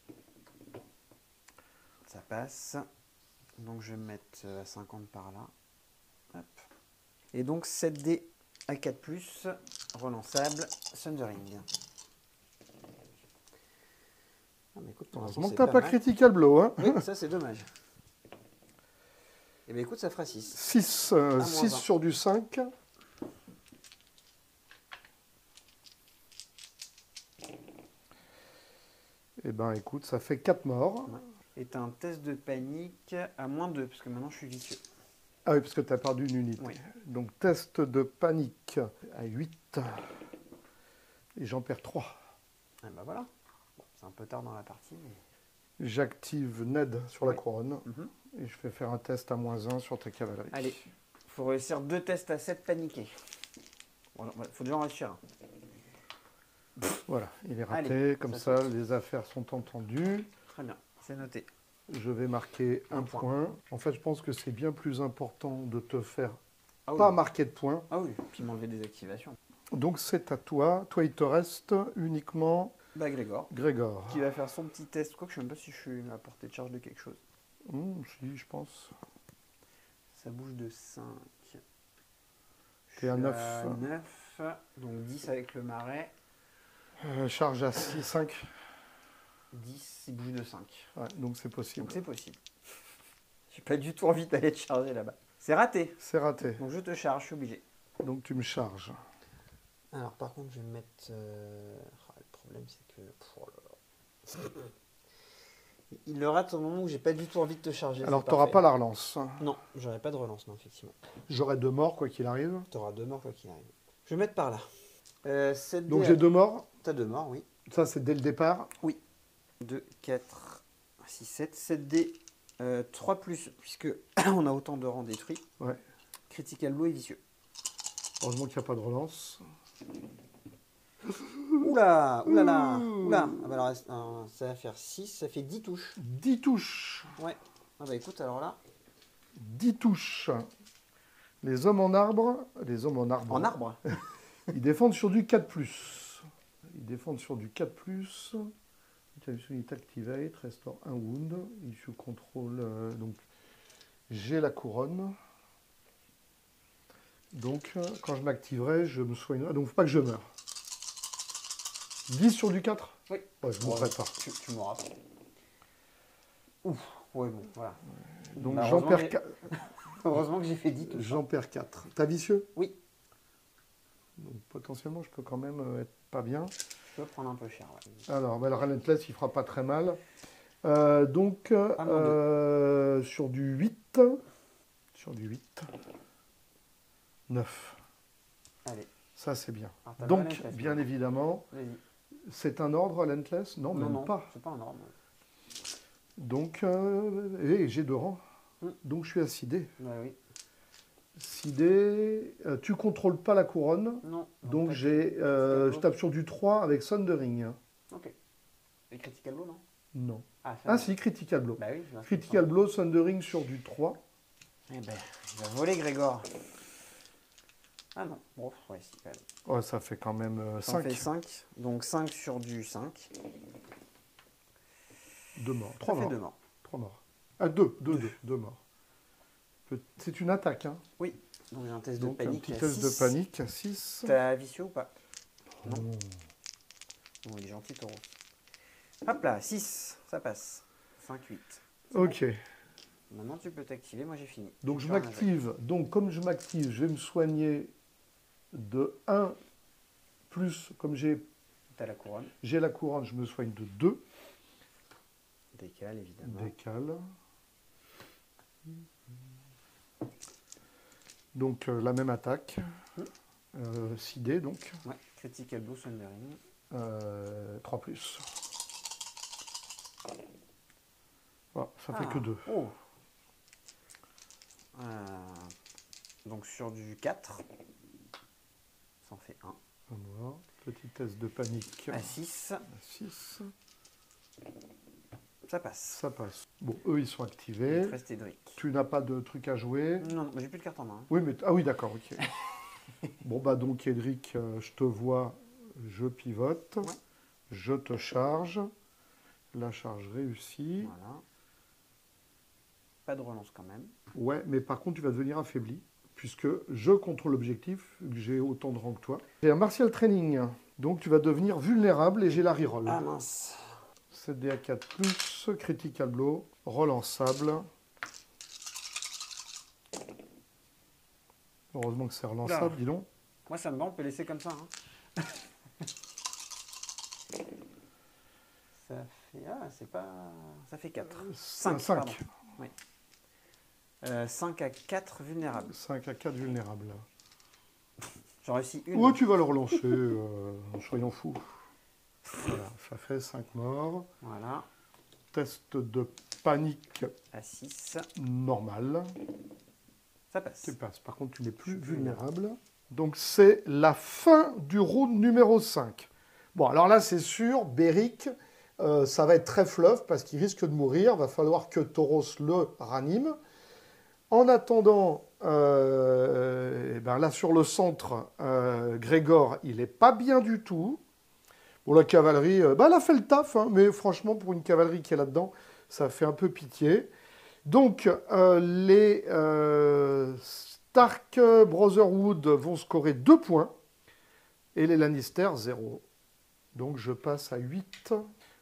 Speaker 2: Ça passe. Donc je vais me mettre à 50 par là. Hop. Et donc 7D à 4+, relançable, Sundering. Ah, mais écoute,
Speaker 1: heureusement que t'as pas critical blow, hein?
Speaker 2: Oui, ça c'est dommage. Et bien écoute, ça fera 6.
Speaker 1: 6 sur du 5. Et ben écoute, ça fait 4 morts.
Speaker 2: Ouais. Et t'as un test de panique à moins 2, parce que maintenant je suis vicieux.
Speaker 1: Ah oui, parce que tu as perdu une unité.
Speaker 2: Oui.
Speaker 1: Donc test de panique à 8. Et j'en perds 3.
Speaker 2: Et ben voilà. Bon, c'est un peu tard dans la partie, mais...
Speaker 1: J'active Ned sur la couronne. Et je vais faire un test à -1 sur ta cavalerie.
Speaker 2: Allez, il faut réussir 2 tests à 7 paniqués. Bon, faut déjà en réussir un.
Speaker 1: Voilà, il est raté.
Speaker 2: Allez,
Speaker 1: comme ça les affaires sont entendues.
Speaker 2: Très bien, c'est noté.
Speaker 1: Je vais marquer un point. En fait, je pense que c'est bien plus important de te faire
Speaker 2: Ah
Speaker 1: pas
Speaker 2: oui.
Speaker 1: marquer de points.
Speaker 2: Ah oui, puis m'enlever des activations.
Speaker 1: Donc c'est à toi. Toi, il te reste uniquement
Speaker 2: Bah Grégor,
Speaker 1: Grégor.
Speaker 2: qui va faire son petit test. Quoique je sais même pas si je suis à portée de charge de quelque chose.
Speaker 1: Si, je pense.
Speaker 2: Ça bouge de 5.
Speaker 1: T'es à 9.
Speaker 2: 9. Donc 10 avec le marais.
Speaker 1: Charge à 6, 5.
Speaker 2: 10, il bouge de 5.
Speaker 1: Ouais, donc c'est possible.
Speaker 2: Donc c'est possible. J'ai pas du tout envie d'aller te charger là-bas. C'est raté.
Speaker 1: C'est raté.
Speaker 2: Donc je te charge, je suis obligé.
Speaker 1: Donc tu me charges.
Speaker 2: Alors par contre, je vais mettre... le problème, c'est que... Oh là là. Il le rate au moment où j'ai pas du tout envie de te charger.
Speaker 1: Alors tu n'auras pas la relance.
Speaker 2: Non, j'aurai pas de relance, non, effectivement.
Speaker 1: J'aurai 2 morts, quoi qu'il arrive.
Speaker 2: Tu auras 2 morts quoi qu'il arrive. Je vais mettre par là.
Speaker 1: Donc j'ai 2 morts.
Speaker 2: Tu as 2 morts, oui.
Speaker 1: Ça, c'est dès le départ.
Speaker 2: Oui. 2, 4, 6, 7. 7 dés. 3 plus, puisque on a autant de rangs détruits.
Speaker 1: Ouais.
Speaker 2: Critical blow et vicieux.
Speaker 1: Heureusement qu'il n'y a pas de relance.
Speaker 2: Oula, oulala, oula. Ah bah alors, ça va faire 6, ça fait 10 touches.
Speaker 1: 10 touches.
Speaker 2: Ouais. Ah bah écoute, alors là...
Speaker 1: 10 touches. Les hommes en arbre. Les hommes en arbre.
Speaker 2: En arbre.
Speaker 1: Ils défendent sur du 4+. Ils défendent sur du 4+. Unit activate, restore 1 wound. Je contrôle. Donc, j'ai la couronne. Donc, quand je m'activerai, je me soignerai. Donc, il ne faut pas que je meure. 10 sur du 4 ?
Speaker 2: Oui.
Speaker 1: Ouais, je ne mourrai pas.
Speaker 2: Tu m'auras pas. Ouf. Ouais, bon, voilà.
Speaker 1: Donc,
Speaker 2: Bah,
Speaker 1: j'en perds 4.
Speaker 2: Heureusement que j'ai fait 10 touches.
Speaker 1: J'en perds 4. T'as vicieux ?
Speaker 2: Oui.
Speaker 1: Donc, potentiellement, je peux quand même être pas bien.
Speaker 2: Je peux prendre un peu cher, ouais.
Speaker 1: Alors, bah, le Relentless, il fera pas très mal. Donc, sur du 8. Sur du 8. 9.
Speaker 2: Allez.
Speaker 1: Ça, c'est bien.
Speaker 2: Alors,
Speaker 1: Donc,
Speaker 2: Relentless,
Speaker 1: bien évidemment,
Speaker 2: vas-y.
Speaker 1: c'est un ordre Relentless ? Non, même
Speaker 2: Non,
Speaker 1: pas.
Speaker 2: c'est pas un ordre.
Speaker 1: Donc, j'ai 2 rangs. Donc, je suis à 6 dés.
Speaker 2: Bah oui.
Speaker 1: 6 dés. Tu contrôles pas la couronne.
Speaker 2: Non.
Speaker 1: Donc, je tape sur du 3 avec Sundering.
Speaker 2: Ok. Et Critical Blow, non?
Speaker 1: Non.
Speaker 2: Ah,
Speaker 1: Ah si, Critical Blow.
Speaker 2: Bah oui.
Speaker 1: Critical Blow, Sundering sur du 3.
Speaker 2: Eh ben, il va voler Grégor. Ah non. Bon, ouais, si, quand même.
Speaker 1: Oh, ça fait quand même
Speaker 2: Ça
Speaker 1: 5.
Speaker 2: fait 5. Donc 5 sur du 5.
Speaker 1: 2 morts.
Speaker 2: Ça
Speaker 1: 3
Speaker 2: fait
Speaker 1: morts.
Speaker 2: 2 morts.
Speaker 1: 3 morts. Ah, 2 morts. C'est une attaque, hein.
Speaker 2: Oui. Donc j'ai un test de
Speaker 1: Donc,
Speaker 2: panique.
Speaker 1: un petit
Speaker 2: à
Speaker 1: test
Speaker 2: 6.
Speaker 1: de panique à 6.
Speaker 2: T'as vicieux ou pas?
Speaker 1: Non.
Speaker 2: Bon, il est gentil, Taureau. Hop là, 6. Ça passe. 5, 8.
Speaker 1: Ok.
Speaker 2: Bon. Maintenant, tu peux t'activer. Moi, j'ai fini.
Speaker 1: Donc je m'active. Donc comme je m'active, je vais me soigner de 1 plus, comme j'ai
Speaker 2: T'as la couronne.
Speaker 1: la couronne, je me soigne de 2.
Speaker 2: Décale, évidemment.
Speaker 1: Décale. Donc la même attaque. 6 dés donc.
Speaker 2: Ouais, Critical Blow, Sundering.
Speaker 1: 3 plus. Voilà, ça fait que 2.
Speaker 2: Oh. Donc sur du 4, ça en fait 1.
Speaker 1: Voilà. Petit test de panique.
Speaker 2: À 6,
Speaker 1: À 6.
Speaker 2: ça passe.
Speaker 1: Ça passe. Bon, eux, ils sont
Speaker 2: Il
Speaker 1: activés.
Speaker 2: te reste Edric.
Speaker 1: Tu n'as pas de truc à jouer.
Speaker 2: Non, j'ai plus de carte en main.
Speaker 1: Oui, mais... Ah oui, d'accord, ok. Bon, bah donc, Edric, je te vois, je pivote.
Speaker 2: Ouais.
Speaker 1: Je te charge. La charge réussie.
Speaker 2: Voilà. Pas de relance quand même.
Speaker 1: Ouais, mais par contre, tu vas devenir affaibli, puisque je contrôle l'objectif, vu que j'ai autant de rang que toi. J'ai un martial training, donc tu vas devenir vulnérable et j'ai la reroll.
Speaker 2: Ah mince.
Speaker 1: 7D à 4 plus, critical blow, relançable. Heureusement que c'est relançable,
Speaker 2: Là.
Speaker 1: dis donc.
Speaker 2: Moi ça me va, on peut laisser comme ça. Hein. Ça fait... Ah, c'est pas... Ça fait 4. 5.
Speaker 1: 5.
Speaker 2: Oui. 5 à 4 vulnérables.
Speaker 1: 5 à 4 vulnérables.
Speaker 2: J'en réussis une.
Speaker 1: Oh, tu vas le relancer, soyons fous. Voilà, ça fait 5 morts.
Speaker 2: Voilà.
Speaker 1: Test de panique
Speaker 2: À 6.
Speaker 1: normal.
Speaker 2: Ça passe.
Speaker 1: Tu passes. Par contre, tu n'es plus
Speaker 2: Je suis
Speaker 1: vulnérable. Donc, c'est la fin du round numéro 5. Bon, alors là, c'est sûr, Beric Ça va être très fleuve parce qu'il risque de mourir. Va falloir que Tauros le ranime. En attendant, eh ben là sur le centre, Grégor, il n'est pas bien du tout. Bon, la cavalerie, bah, elle a fait le taf, hein, mais franchement, pour une cavalerie qui est là-dedans, ça fait un peu pitié. Donc, les Stark Brotherhood vont scorer 2 points et les Lannister 0. Donc, je passe à 8.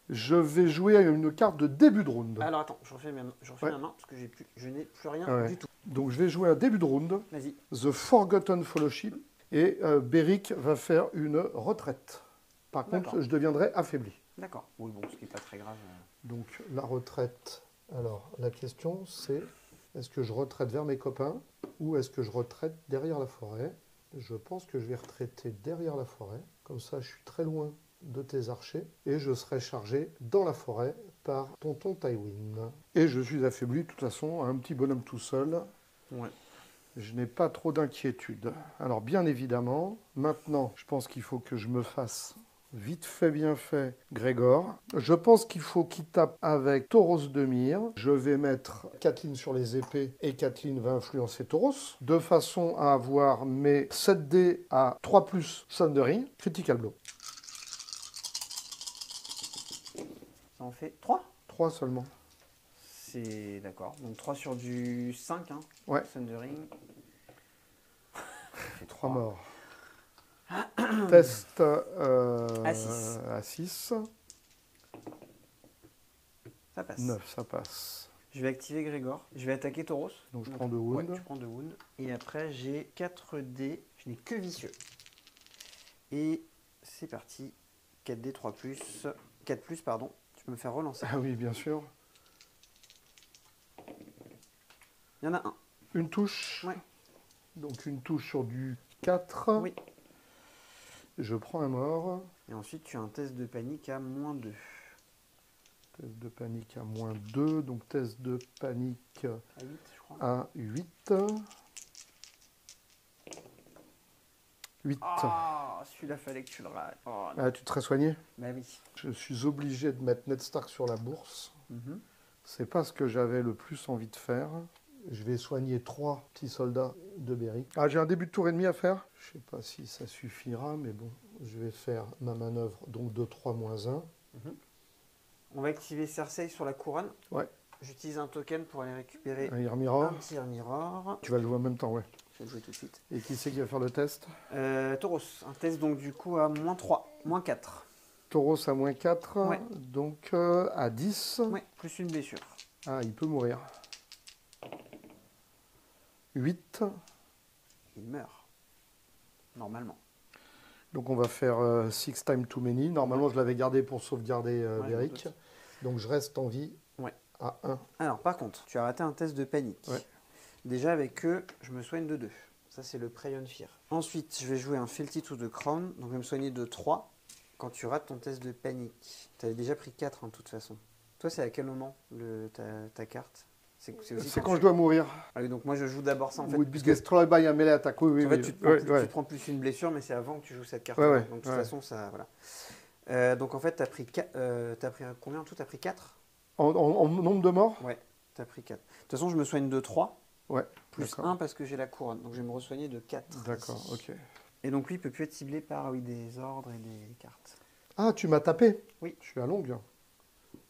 Speaker 1: Je vais jouer une carte de début de round.
Speaker 2: Alors attends, je refais ma main parce que je n'ai plus rien du tout.
Speaker 1: Donc, je vais jouer un début de round.
Speaker 2: Vas-y.
Speaker 1: The Forgotten Fellowship. Et Beric va faire une retraite. Par contre, je deviendrai affaibli.
Speaker 2: D'accord. Oui, bon, ce qui n'est pas très grave.
Speaker 1: Donc, la retraite. Alors, la question, c'est est-ce que je retraite vers mes copains ou est-ce que je retraite derrière la forêt? Je pense que je vais retraiter derrière la forêt. Comme ça, je suis très loin de tes archers et je serai chargé dans la forêt par tonton Tywin. Et je suis affaibli, de toute façon, un petit bonhomme tout seul.
Speaker 2: Ouais.
Speaker 1: Je n'ai pas trop d'inquiétude. Alors, bien évidemment, maintenant, je pense qu'il faut que je me fasse vite fait, bien fait, Grégor. Je pense qu'il faut qu'il tape avec Tauros de Mire. Je vais mettre Kathleen sur les épées et Kathleen va influencer Tauros. De façon à avoir mes 7 dés à 3+, Thundering, Critical Blow.
Speaker 2: Ça en fait 3
Speaker 1: 3 seulement.
Speaker 2: C'est d'accord. Donc 3 sur du 5, hein.
Speaker 1: Ouais.
Speaker 2: Thundering.
Speaker 1: 3 morts. Test
Speaker 2: à 6. Ça passe.
Speaker 1: 9, ça passe.
Speaker 2: Je vais activer Grégor. Je vais attaquer Tauros.
Speaker 1: Donc je prends 2 wounds.
Speaker 2: Ouais, je prends 2 wounds. Et après, j'ai 4 dés. Je n'ai que vicieux. Et c'est parti. 4 dés, 3+. 4+, pardon. Tu peux me faire relancer.
Speaker 1: Ah oui, bien sûr.
Speaker 2: Il y en a un.
Speaker 1: Une touche.
Speaker 2: Ouais.
Speaker 1: Donc une touche sur du 4.
Speaker 2: Oui.
Speaker 1: Je prends un mort.
Speaker 2: Et ensuite, tu as un test de panique à -2.
Speaker 1: Test de panique à -2. Donc test de panique
Speaker 2: À 8, je crois.
Speaker 1: à 8. 8.
Speaker 2: Ah, celui-là, fallait que tu le rates. Oh,
Speaker 1: Ah, tu te serais soigné?
Speaker 2: bah oui.
Speaker 1: Je suis obligé de mettre Ned Stark sur la bourse. C'est pas ce que j'avais le plus envie de faire. Je vais soigner 3 petits soldats de Beric. Ah, j'ai un début de tour et demi à faire. Je sais pas si ça suffira, mais bon, je vais faire ma manœuvre, donc de 3 - 1.
Speaker 2: On va activer Cersei sur la couronne.
Speaker 1: Ouais.
Speaker 2: J'utilise un token pour aller récupérer
Speaker 1: Un Ear Mirror.
Speaker 2: un petit Ear Mirror.
Speaker 1: Tu vas le jouer en même temps, ouais.
Speaker 2: Je vais le jouer tout de suite.
Speaker 1: Et qui c'est qui va faire le test?
Speaker 2: Tauros, un test donc du coup à -3, -4.
Speaker 1: Tauros à -4,
Speaker 2: Ouais.
Speaker 1: donc à 10.
Speaker 2: Ouais, plus une blessure.
Speaker 1: Ah, il peut mourir. 8.
Speaker 2: Il meurt. Normalement.
Speaker 1: Donc on va faire 6 times too many. Normalement, je l'avais gardé pour sauvegarder
Speaker 2: Ouais,
Speaker 1: Beric. Donc je reste en vie
Speaker 2: Ouais.
Speaker 1: à 1.
Speaker 2: Alors par contre, tu as raté un test de panique.
Speaker 1: Ouais.
Speaker 2: Déjà avec eux, je me soigne de 2. Ça c'est le Prey on Fear. Ensuite, je vais jouer un Fealty to the Crown. Donc je vais me soigner de 3 quand tu rates ton test de panique. Tu avais déjà pris 4 de toute façon. Toi, c'est à quel moment ta carte?
Speaker 1: C'est quand je dois mourir.
Speaker 2: Ah oui, donc moi je joue d'abord ça en fait.
Speaker 1: With destroy by a melee attack. Oui, oui,
Speaker 2: En fait,
Speaker 1: oui.
Speaker 2: tu te prends plus une blessure, mais c'est avant que tu joues cette carte.
Speaker 1: Ouais,
Speaker 2: donc de toute façon, ça. Voilà. Donc en fait, tu as pris combien en tout? Tu as pris 4?
Speaker 1: En nombre de morts?
Speaker 2: Ouais, tu as pris 4. De toute façon, je me soigne de 3.
Speaker 1: Ouais.
Speaker 2: Plus 1 parce que j'ai la couronne. Donc je vais me resoigner de 4.
Speaker 1: D'accord,
Speaker 2: ici.
Speaker 1: ok.
Speaker 2: Et donc lui, il peut plus être ciblé par des ordres et des cartes.
Speaker 1: Ah, tu m'as tapé?
Speaker 2: Oui.
Speaker 1: Je suis à longue.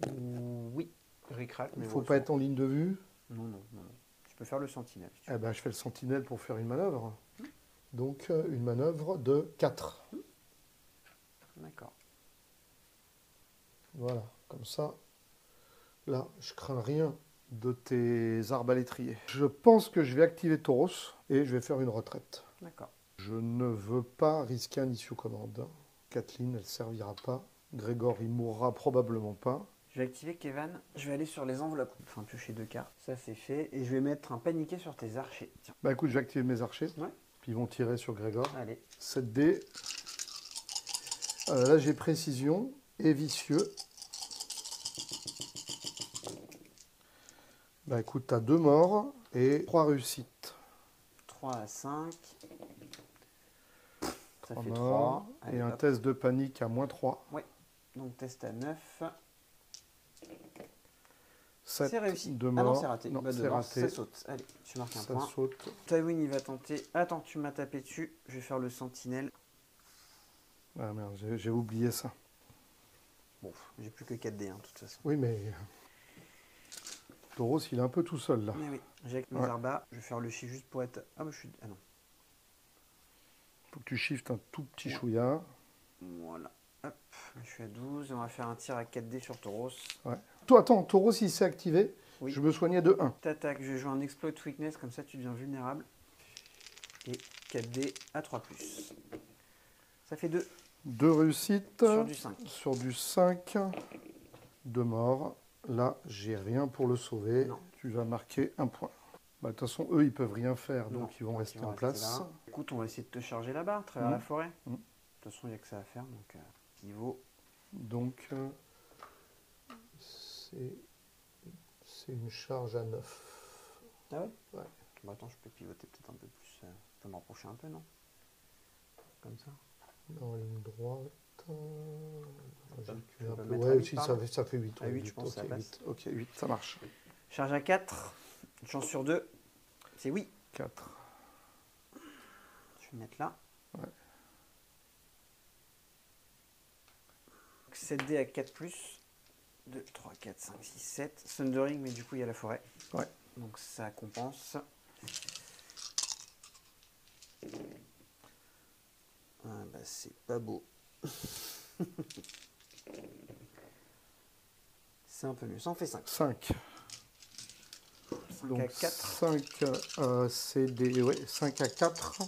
Speaker 2: Oui. Ric-rac.
Speaker 1: Il ne faut pas être en ligne de vue.
Speaker 2: Non. Tu peux faire le sentinelle. Si tu veux.
Speaker 1: Eh ben, je fais le sentinelle pour faire une manœuvre. Donc, une manœuvre de 4.
Speaker 2: D'accord.
Speaker 1: Voilà, comme ça. Là, je crains rien de tes arbalétriers. Je pense que je vais activer Tauros et je vais faire une retraite.
Speaker 2: D'accord.
Speaker 1: Je ne veux pas risquer un issue commande. Kathleen, elle ne servira pas. Grégor, il mourra probablement pas.
Speaker 2: Je vais activer Kevan. Je vais aller sur les enveloppes. Enfin, piocher 2 cartes. Ça, c'est fait. Et je vais mettre un paniqué sur tes archers. Tiens.
Speaker 1: Bah écoute, je vais activer mes archers.
Speaker 2: Ouais.
Speaker 1: Puis ils vont tirer sur Grégor.
Speaker 2: Allez.
Speaker 1: 7 dés. Là, j'ai précision et vicieux. Bah écoute, tu as 2 morts et 3 réussites.
Speaker 2: 3 à 5. Ça
Speaker 1: 3
Speaker 2: fait
Speaker 1: morts.
Speaker 2: 3.
Speaker 1: Et un test de panique à -3.
Speaker 2: Ouais. Donc test à 9.
Speaker 1: 7
Speaker 2: C'est réussi.
Speaker 1: de
Speaker 2: Ah
Speaker 1: mort.
Speaker 2: non, c'est raté.
Speaker 1: Non,
Speaker 2: Bah, de
Speaker 1: c'est
Speaker 2: mort,
Speaker 1: raté.
Speaker 2: ça saute. Allez, tu marques un
Speaker 1: Ça
Speaker 2: point.
Speaker 1: saute.
Speaker 2: Tywin, il va tenter. Attends, tu m'as tapé dessus. Je vais faire le sentinelle.
Speaker 1: Ah merde, j'ai oublié ça.
Speaker 2: Bon, j'ai plus que 4 dés, de toute façon.
Speaker 1: Oui, mais Tauros, il est un peu tout seul là.
Speaker 2: Mais oui, j'ai avec mes
Speaker 1: Ouais.
Speaker 2: arbas. Je vais faire le chi juste pour être. Ah, bah, je suis. Ah non.
Speaker 1: Faut que tu shiftes un tout petit
Speaker 2: Ouais.
Speaker 1: chouïa.
Speaker 2: Voilà. Hop, je suis à 12. On va faire un tir à 4 dés sur Tauros.
Speaker 1: Ouais. Toi, attends, Tauros, il s'est activé.
Speaker 2: Oui.
Speaker 1: Je me soignais de 1.
Speaker 2: T'attaques, je vais jouer un exploit weakness, comme ça tu deviens vulnérable. Et 4 dés à 3+. Ça fait 2
Speaker 1: 2 réussites.
Speaker 2: sur du 5.
Speaker 1: Sur du 5. 2 morts. Là, j'ai rien pour le sauver.
Speaker 2: Non.
Speaker 1: Tu vas marquer un point. Bah, de toute façon, eux, ils peuvent rien faire, donc
Speaker 2: Non,
Speaker 1: ils vont rester en
Speaker 2: rester
Speaker 1: place.
Speaker 2: là. Écoute, on va essayer de te charger là-bas, à travers la forêt. De toute façon, il n'y a que ça à faire, donc pivot.
Speaker 1: Donc, c'est une charge à 9.
Speaker 2: Ah ouais?
Speaker 1: Ouais.
Speaker 2: Bah attends, je peux pivoter peut-être un peu plus. Je peux m'approcher un peu, non? Comme ça.
Speaker 1: En ligne droite.
Speaker 2: Tu
Speaker 1: J'ai
Speaker 2: peux
Speaker 1: un peu.
Speaker 2: mettre à
Speaker 1: Ouais,
Speaker 2: huit,
Speaker 1: si,
Speaker 2: pardon.
Speaker 1: ça fait 8.
Speaker 2: À 8, je pense que ça passe.
Speaker 1: 8. Ok, 8, ça marche.
Speaker 2: Charge à 4. Une chance sur 2. C'est oui.
Speaker 1: 4.
Speaker 2: Je vais mettre là.
Speaker 1: Ouais.
Speaker 2: 7 dés à 4+. 2, 3, 4, 5, 6, 7. Thundering, mais du coup, il y a la forêt.
Speaker 1: Ouais.
Speaker 2: Donc ça compense. Ah bah c'est pas beau. C'est un peu mieux. Ça en fait 5.
Speaker 1: 5.
Speaker 2: 5
Speaker 1: Donc
Speaker 2: à 4.
Speaker 1: 5, c'est des. Ouais, 5 à 4.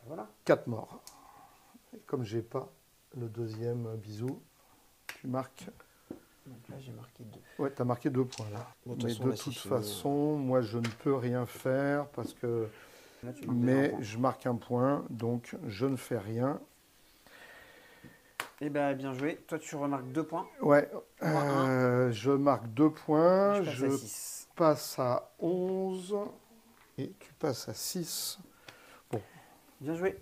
Speaker 2: Voilà.
Speaker 1: 4 morts. Et comme j'ai pas le deuxième bisou, tu marques.
Speaker 2: Donc là j'ai marqué 2.
Speaker 1: Ouais, tu as marqué 2 points là.
Speaker 2: Bon,
Speaker 1: Mais
Speaker 2: façon,
Speaker 1: de
Speaker 2: là, c'est
Speaker 1: toute
Speaker 2: fini,
Speaker 1: façon, moi je ne peux rien faire parce que.
Speaker 2: Là, tu marques déjà un
Speaker 1: Mais
Speaker 2: point.
Speaker 1: je marque un point, donc je ne fais rien.
Speaker 2: Eh ben bien joué. Toi tu remarques 2 points.
Speaker 1: Ouais,
Speaker 2: Moi,
Speaker 1: je marque 2 points,
Speaker 2: Je passe à 6.
Speaker 1: passe à 11 et tu passes à 6.
Speaker 2: Bien joué.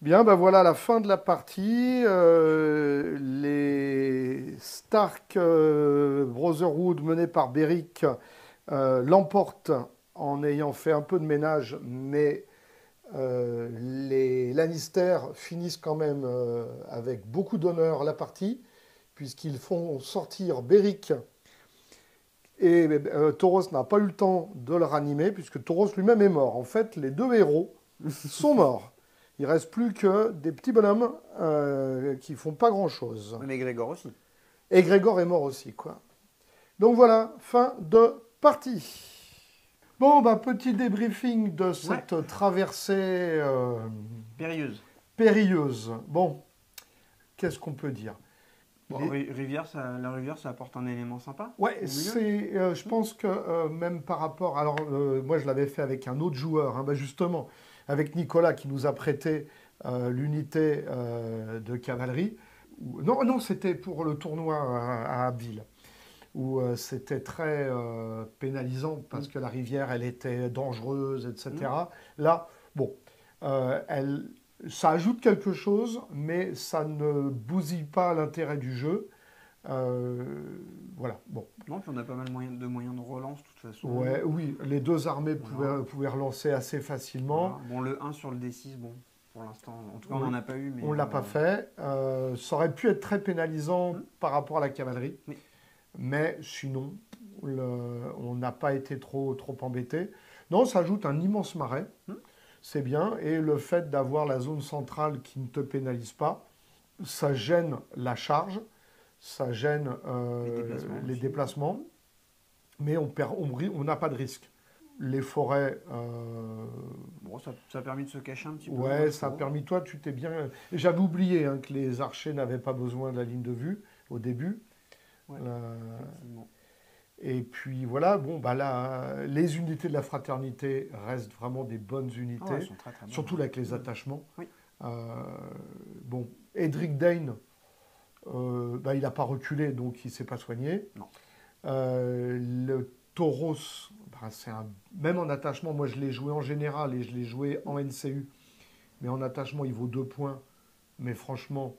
Speaker 1: Bien, ben voilà la fin de la partie. Les Stark Brotherhood menés par Beric l'emportent en ayant fait un peu de ménage, mais les Lannister finissent quand même avec beaucoup d'honneur la partie, puisqu'ils font sortir Beric. Et Tauros n'a pas eu le temps de le ranimer, puisque Tauros lui-même est mort. En fait, les deux héros sont morts. Il ne reste plus que des petits bonhommes qui font pas grand-chose.
Speaker 2: Mais Grégor aussi.
Speaker 1: Et Grégor est mort aussi, quoi. Donc voilà, fin de partie. Bon, bah, petit débriefing de cette traversée
Speaker 2: Périlleuse.
Speaker 1: périlleuse. Bon, qu'est-ce qu'on peut dire?
Speaker 2: Bon, rivière, la rivière, ça apporte un élément sympa.
Speaker 1: Ouais, je pense que même par rapport... Alors, moi, je l'avais fait avec un autre joueur, hein, bah, justement, avec Nicolas, qui nous a prêté l'unité de cavalerie. Non, c'était pour le tournoi à Abbeville, où c'était très pénalisant, parce que la rivière, elle était dangereuse, etc. Là, bon, ça ajoute quelque chose, mais ça ne bousille pas l'intérêt du jeu. Voilà, bon.
Speaker 2: Non, puis on a pas mal de moyens de relance, de toute façon.
Speaker 1: Ouais, oui, les deux armées pouvaient relancer assez facilement.
Speaker 2: Voilà. Bon, le 1 sur le D6, bon, pour l'instant, en tout cas, on n'en a pas eu. Mais
Speaker 1: on ne l'a pas fait. Ça aurait pu être très pénalisant par rapport à la cavalerie.
Speaker 2: Oui.
Speaker 1: Mais sinon, on n'a pas été trop embêté. Non, ça ajoute un immense marais. C'est bien. Et le fait d'avoir la zone centrale qui ne te pénalise pas, ça gêne la charge, ça gêne les déplacements, mais on n'a pas de risque. Les forêts...
Speaker 2: Bon, ça a permis de se cacher un petit peu.
Speaker 1: Ouais, ça a permis... Toi, tu t'es bien... J'avais oublié que les archers n'avaient pas besoin de la ligne de vue au début.
Speaker 2: Ouais, effectivement.
Speaker 1: Et puis voilà, bon, bah là, les unités de la fraternité restent vraiment des bonnes unités,
Speaker 2: Elles sont très, très bonnes.
Speaker 1: surtout avec les attachements.
Speaker 2: Oui.
Speaker 1: Bon, Edric Dane, bah, il n'a pas reculé, donc il ne s'est pas soigné.
Speaker 2: Non.
Speaker 1: Le Tauros, bah, même en attachement, moi je l'ai joué en général et je l'ai joué en NCU, mais en attachement il vaut 2 points, mais franchement,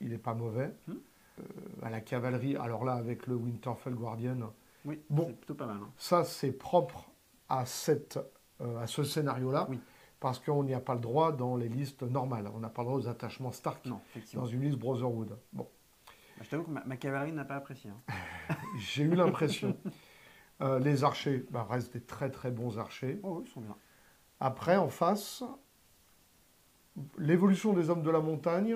Speaker 1: il n'est pas mauvais. à la cavalerie. Alors là, avec le Winterfell Guardian,
Speaker 2: Oui,
Speaker 1: bon,
Speaker 2: c'est plutôt pas mal. Hein.
Speaker 1: ça c'est propre à ce scénario-là,
Speaker 2: Oui.
Speaker 1: parce qu'on n'y a pas le droit dans les listes normales. On n'a pas le droit aux attachements Stark
Speaker 2: Non, effectivement.
Speaker 1: dans une liste Brotherhood. Bon,
Speaker 2: Je t'avoue que ma cavalerie n'a pas apprécié. Hein.
Speaker 1: j'ai eu l'impression. Les archers restent des très très bons archers.
Speaker 2: Oh oui, ils sont bien.
Speaker 1: Après, en face, l'évolution des hommes de la montagne.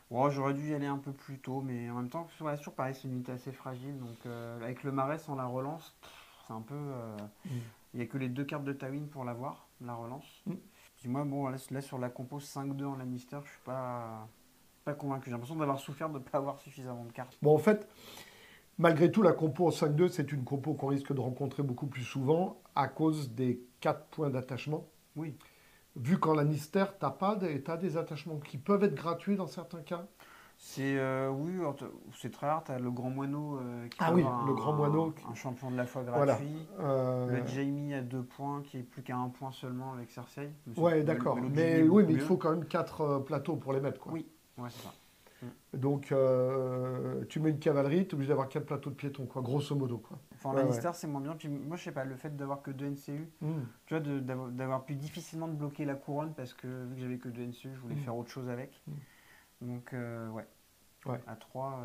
Speaker 2: Oh, j'aurais dû y aller un peu plus tôt, mais en même temps, c'est toujours pareil, c'est une unité assez fragile. Donc, avec le marais sans la relance, c'est un peu. Il n'y a que les 2 cartes de Tywin pour l'avoir, la relance. Puis moi, bon, là sur la compo 5-2 en Lannister, je suis pas convaincu. J'ai l'impression d'avoir souffert de ne pas avoir suffisamment de cartes.
Speaker 1: Bon, en fait, malgré tout, la compo en 5-2, c'est une compo qu'on risque de rencontrer beaucoup plus souvent à cause des 4 points d'attachement.
Speaker 2: Oui.
Speaker 1: Vu qu'en Lannister, t'as des attachements qui peuvent être gratuits dans certains cas.
Speaker 2: Oui, c'est très rare. Tu as le grand moineau qui
Speaker 1: Ah
Speaker 2: peut
Speaker 1: oui,
Speaker 2: avoir
Speaker 1: le grand moineau.
Speaker 2: un champion de la foi
Speaker 1: Voilà.
Speaker 2: gratuit. Le Jaime à 2 points qui est plus qu'à 1 point seulement avec Cersei.
Speaker 1: Ouais, d'accord.
Speaker 2: l'autre
Speaker 1: Mais
Speaker 2: Jaime est
Speaker 1: oui,
Speaker 2: beaucoup
Speaker 1: mais il
Speaker 2: mieux.
Speaker 1: faut quand même 4 plateaux pour les mettre, quoi.
Speaker 2: Oui, ouais, c'est ça.
Speaker 1: Donc, tu mets une cavalerie, tu es obligé d'avoir 4 plateaux de piétons, quoi, grosso modo, quoi.
Speaker 2: Enfin, en
Speaker 1: Ouais,
Speaker 2: Lannister, c'est moins bien. Puis moi, je sais pas, le fait d'avoir que 2 NCU, tu vois, d'avoir pu difficilement de bloquer la couronne parce que vu que j'avais que 2 NCU, je voulais faire autre chose avec. Donc, ouais.
Speaker 1: Ouais.
Speaker 2: À 3.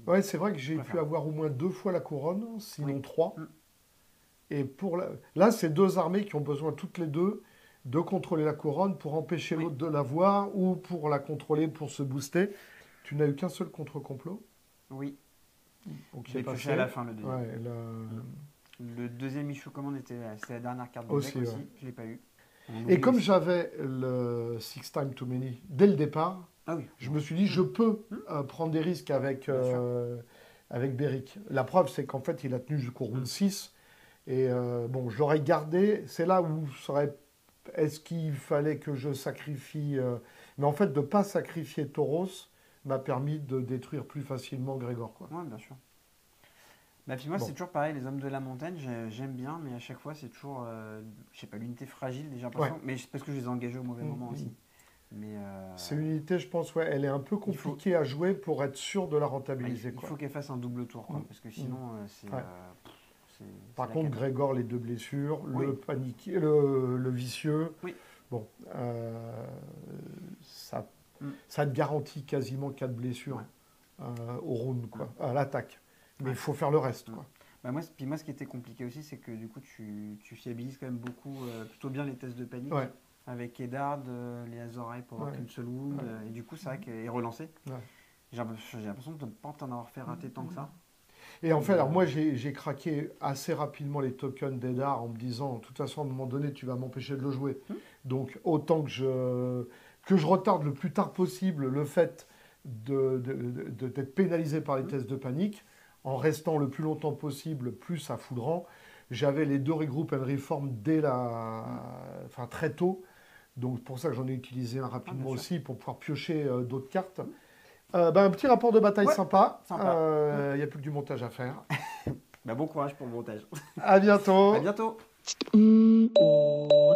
Speaker 1: Ouais, c'est vrai que j'ai pu
Speaker 2: préfère.
Speaker 1: avoir au moins 2 fois la couronne, sinon
Speaker 2: Oui.
Speaker 1: 3. Et là, c'est 2 armées qui ont besoin toutes les deux de contrôler la couronne pour empêcher l'autre de l'avoir ou pour la contrôler, pour se booster. Tu n'as eu qu'un seul contre-complot.
Speaker 2: Oui.
Speaker 1: Donc,
Speaker 2: Je l'ai pioché à la fin, le deuxième.
Speaker 1: Ouais,
Speaker 2: Le deuxième issue commande c'était la dernière carte de
Speaker 1: Aussi,
Speaker 2: deck aussi.
Speaker 1: ouais.
Speaker 2: Je l'ai pas eu.
Speaker 1: Et comme j'avais le Six Time Too Many dès le départ, je me suis dit, je peux prendre des risques avec Beric. La preuve, c'est qu'en fait, il a tenu jusqu'au round 6. Et bon, je l'aurais gardé. C'est là où est-ce qu'il fallait que je sacrifie Mais en fait, de ne pas sacrifier Tauros m'a permis de détruire plus facilement Grégor, quoi.
Speaker 2: Oui, bien sûr. Bah, puis moi, c'est toujours pareil, les hommes de la montagne, j'aime bien, mais à chaque fois, c'est toujours, je sais pas, l'unité fragile, déjà, mais c'est parce que je les ai engagés au mauvais moment aussi. Mais
Speaker 1: c'est une unité, je pense, elle est un peu compliquée à jouer pour être sûr de la rentabiliser.
Speaker 2: Il faut qu'elle fasse un double tour, quoi, parce que sinon, c'est...
Speaker 1: Par contre, Grégor, les 2 blessures, le paniqué, le vicieux, bon, ça te garantit quasiment 4 blessures au round, quoi, à l'attaque. Mais il faut faire le reste, quoi.
Speaker 2: Bah moi, ce qui était compliqué aussi, c'est que du coup, tu fiabilises quand même beaucoup, plutôt bien les tests de panique. Avec Eddard, les Azor Ahai pour avoir qu'une seule wound. Et du coup, c'est vrai qu'elle est relancée. J'ai l'impression de ne pas t'en avoir fait rater tant que ça.
Speaker 1: Et en fait, alors moi, j'ai craqué assez rapidement les tokens d'Eddard en me disant, de toute façon, à un moment donné, tu vas m'empêcher de le jouer. Donc, autant que je retarde le plus tard possible le fait d'être pénalisé par les tests de panique, en restant le plus longtemps possible, plus à Foudran. J'avais les 2 regroup and reform très tôt. Donc, pour ça que j'en ai utilisé un rapidement aussi pour pouvoir piocher d'autres cartes. Un petit rapport de bataille sympa. Il n'y a plus que du montage à faire.
Speaker 2: Bon courage pour le montage.
Speaker 1: À bientôt.
Speaker 2: À bientôt.
Speaker 3: Oh.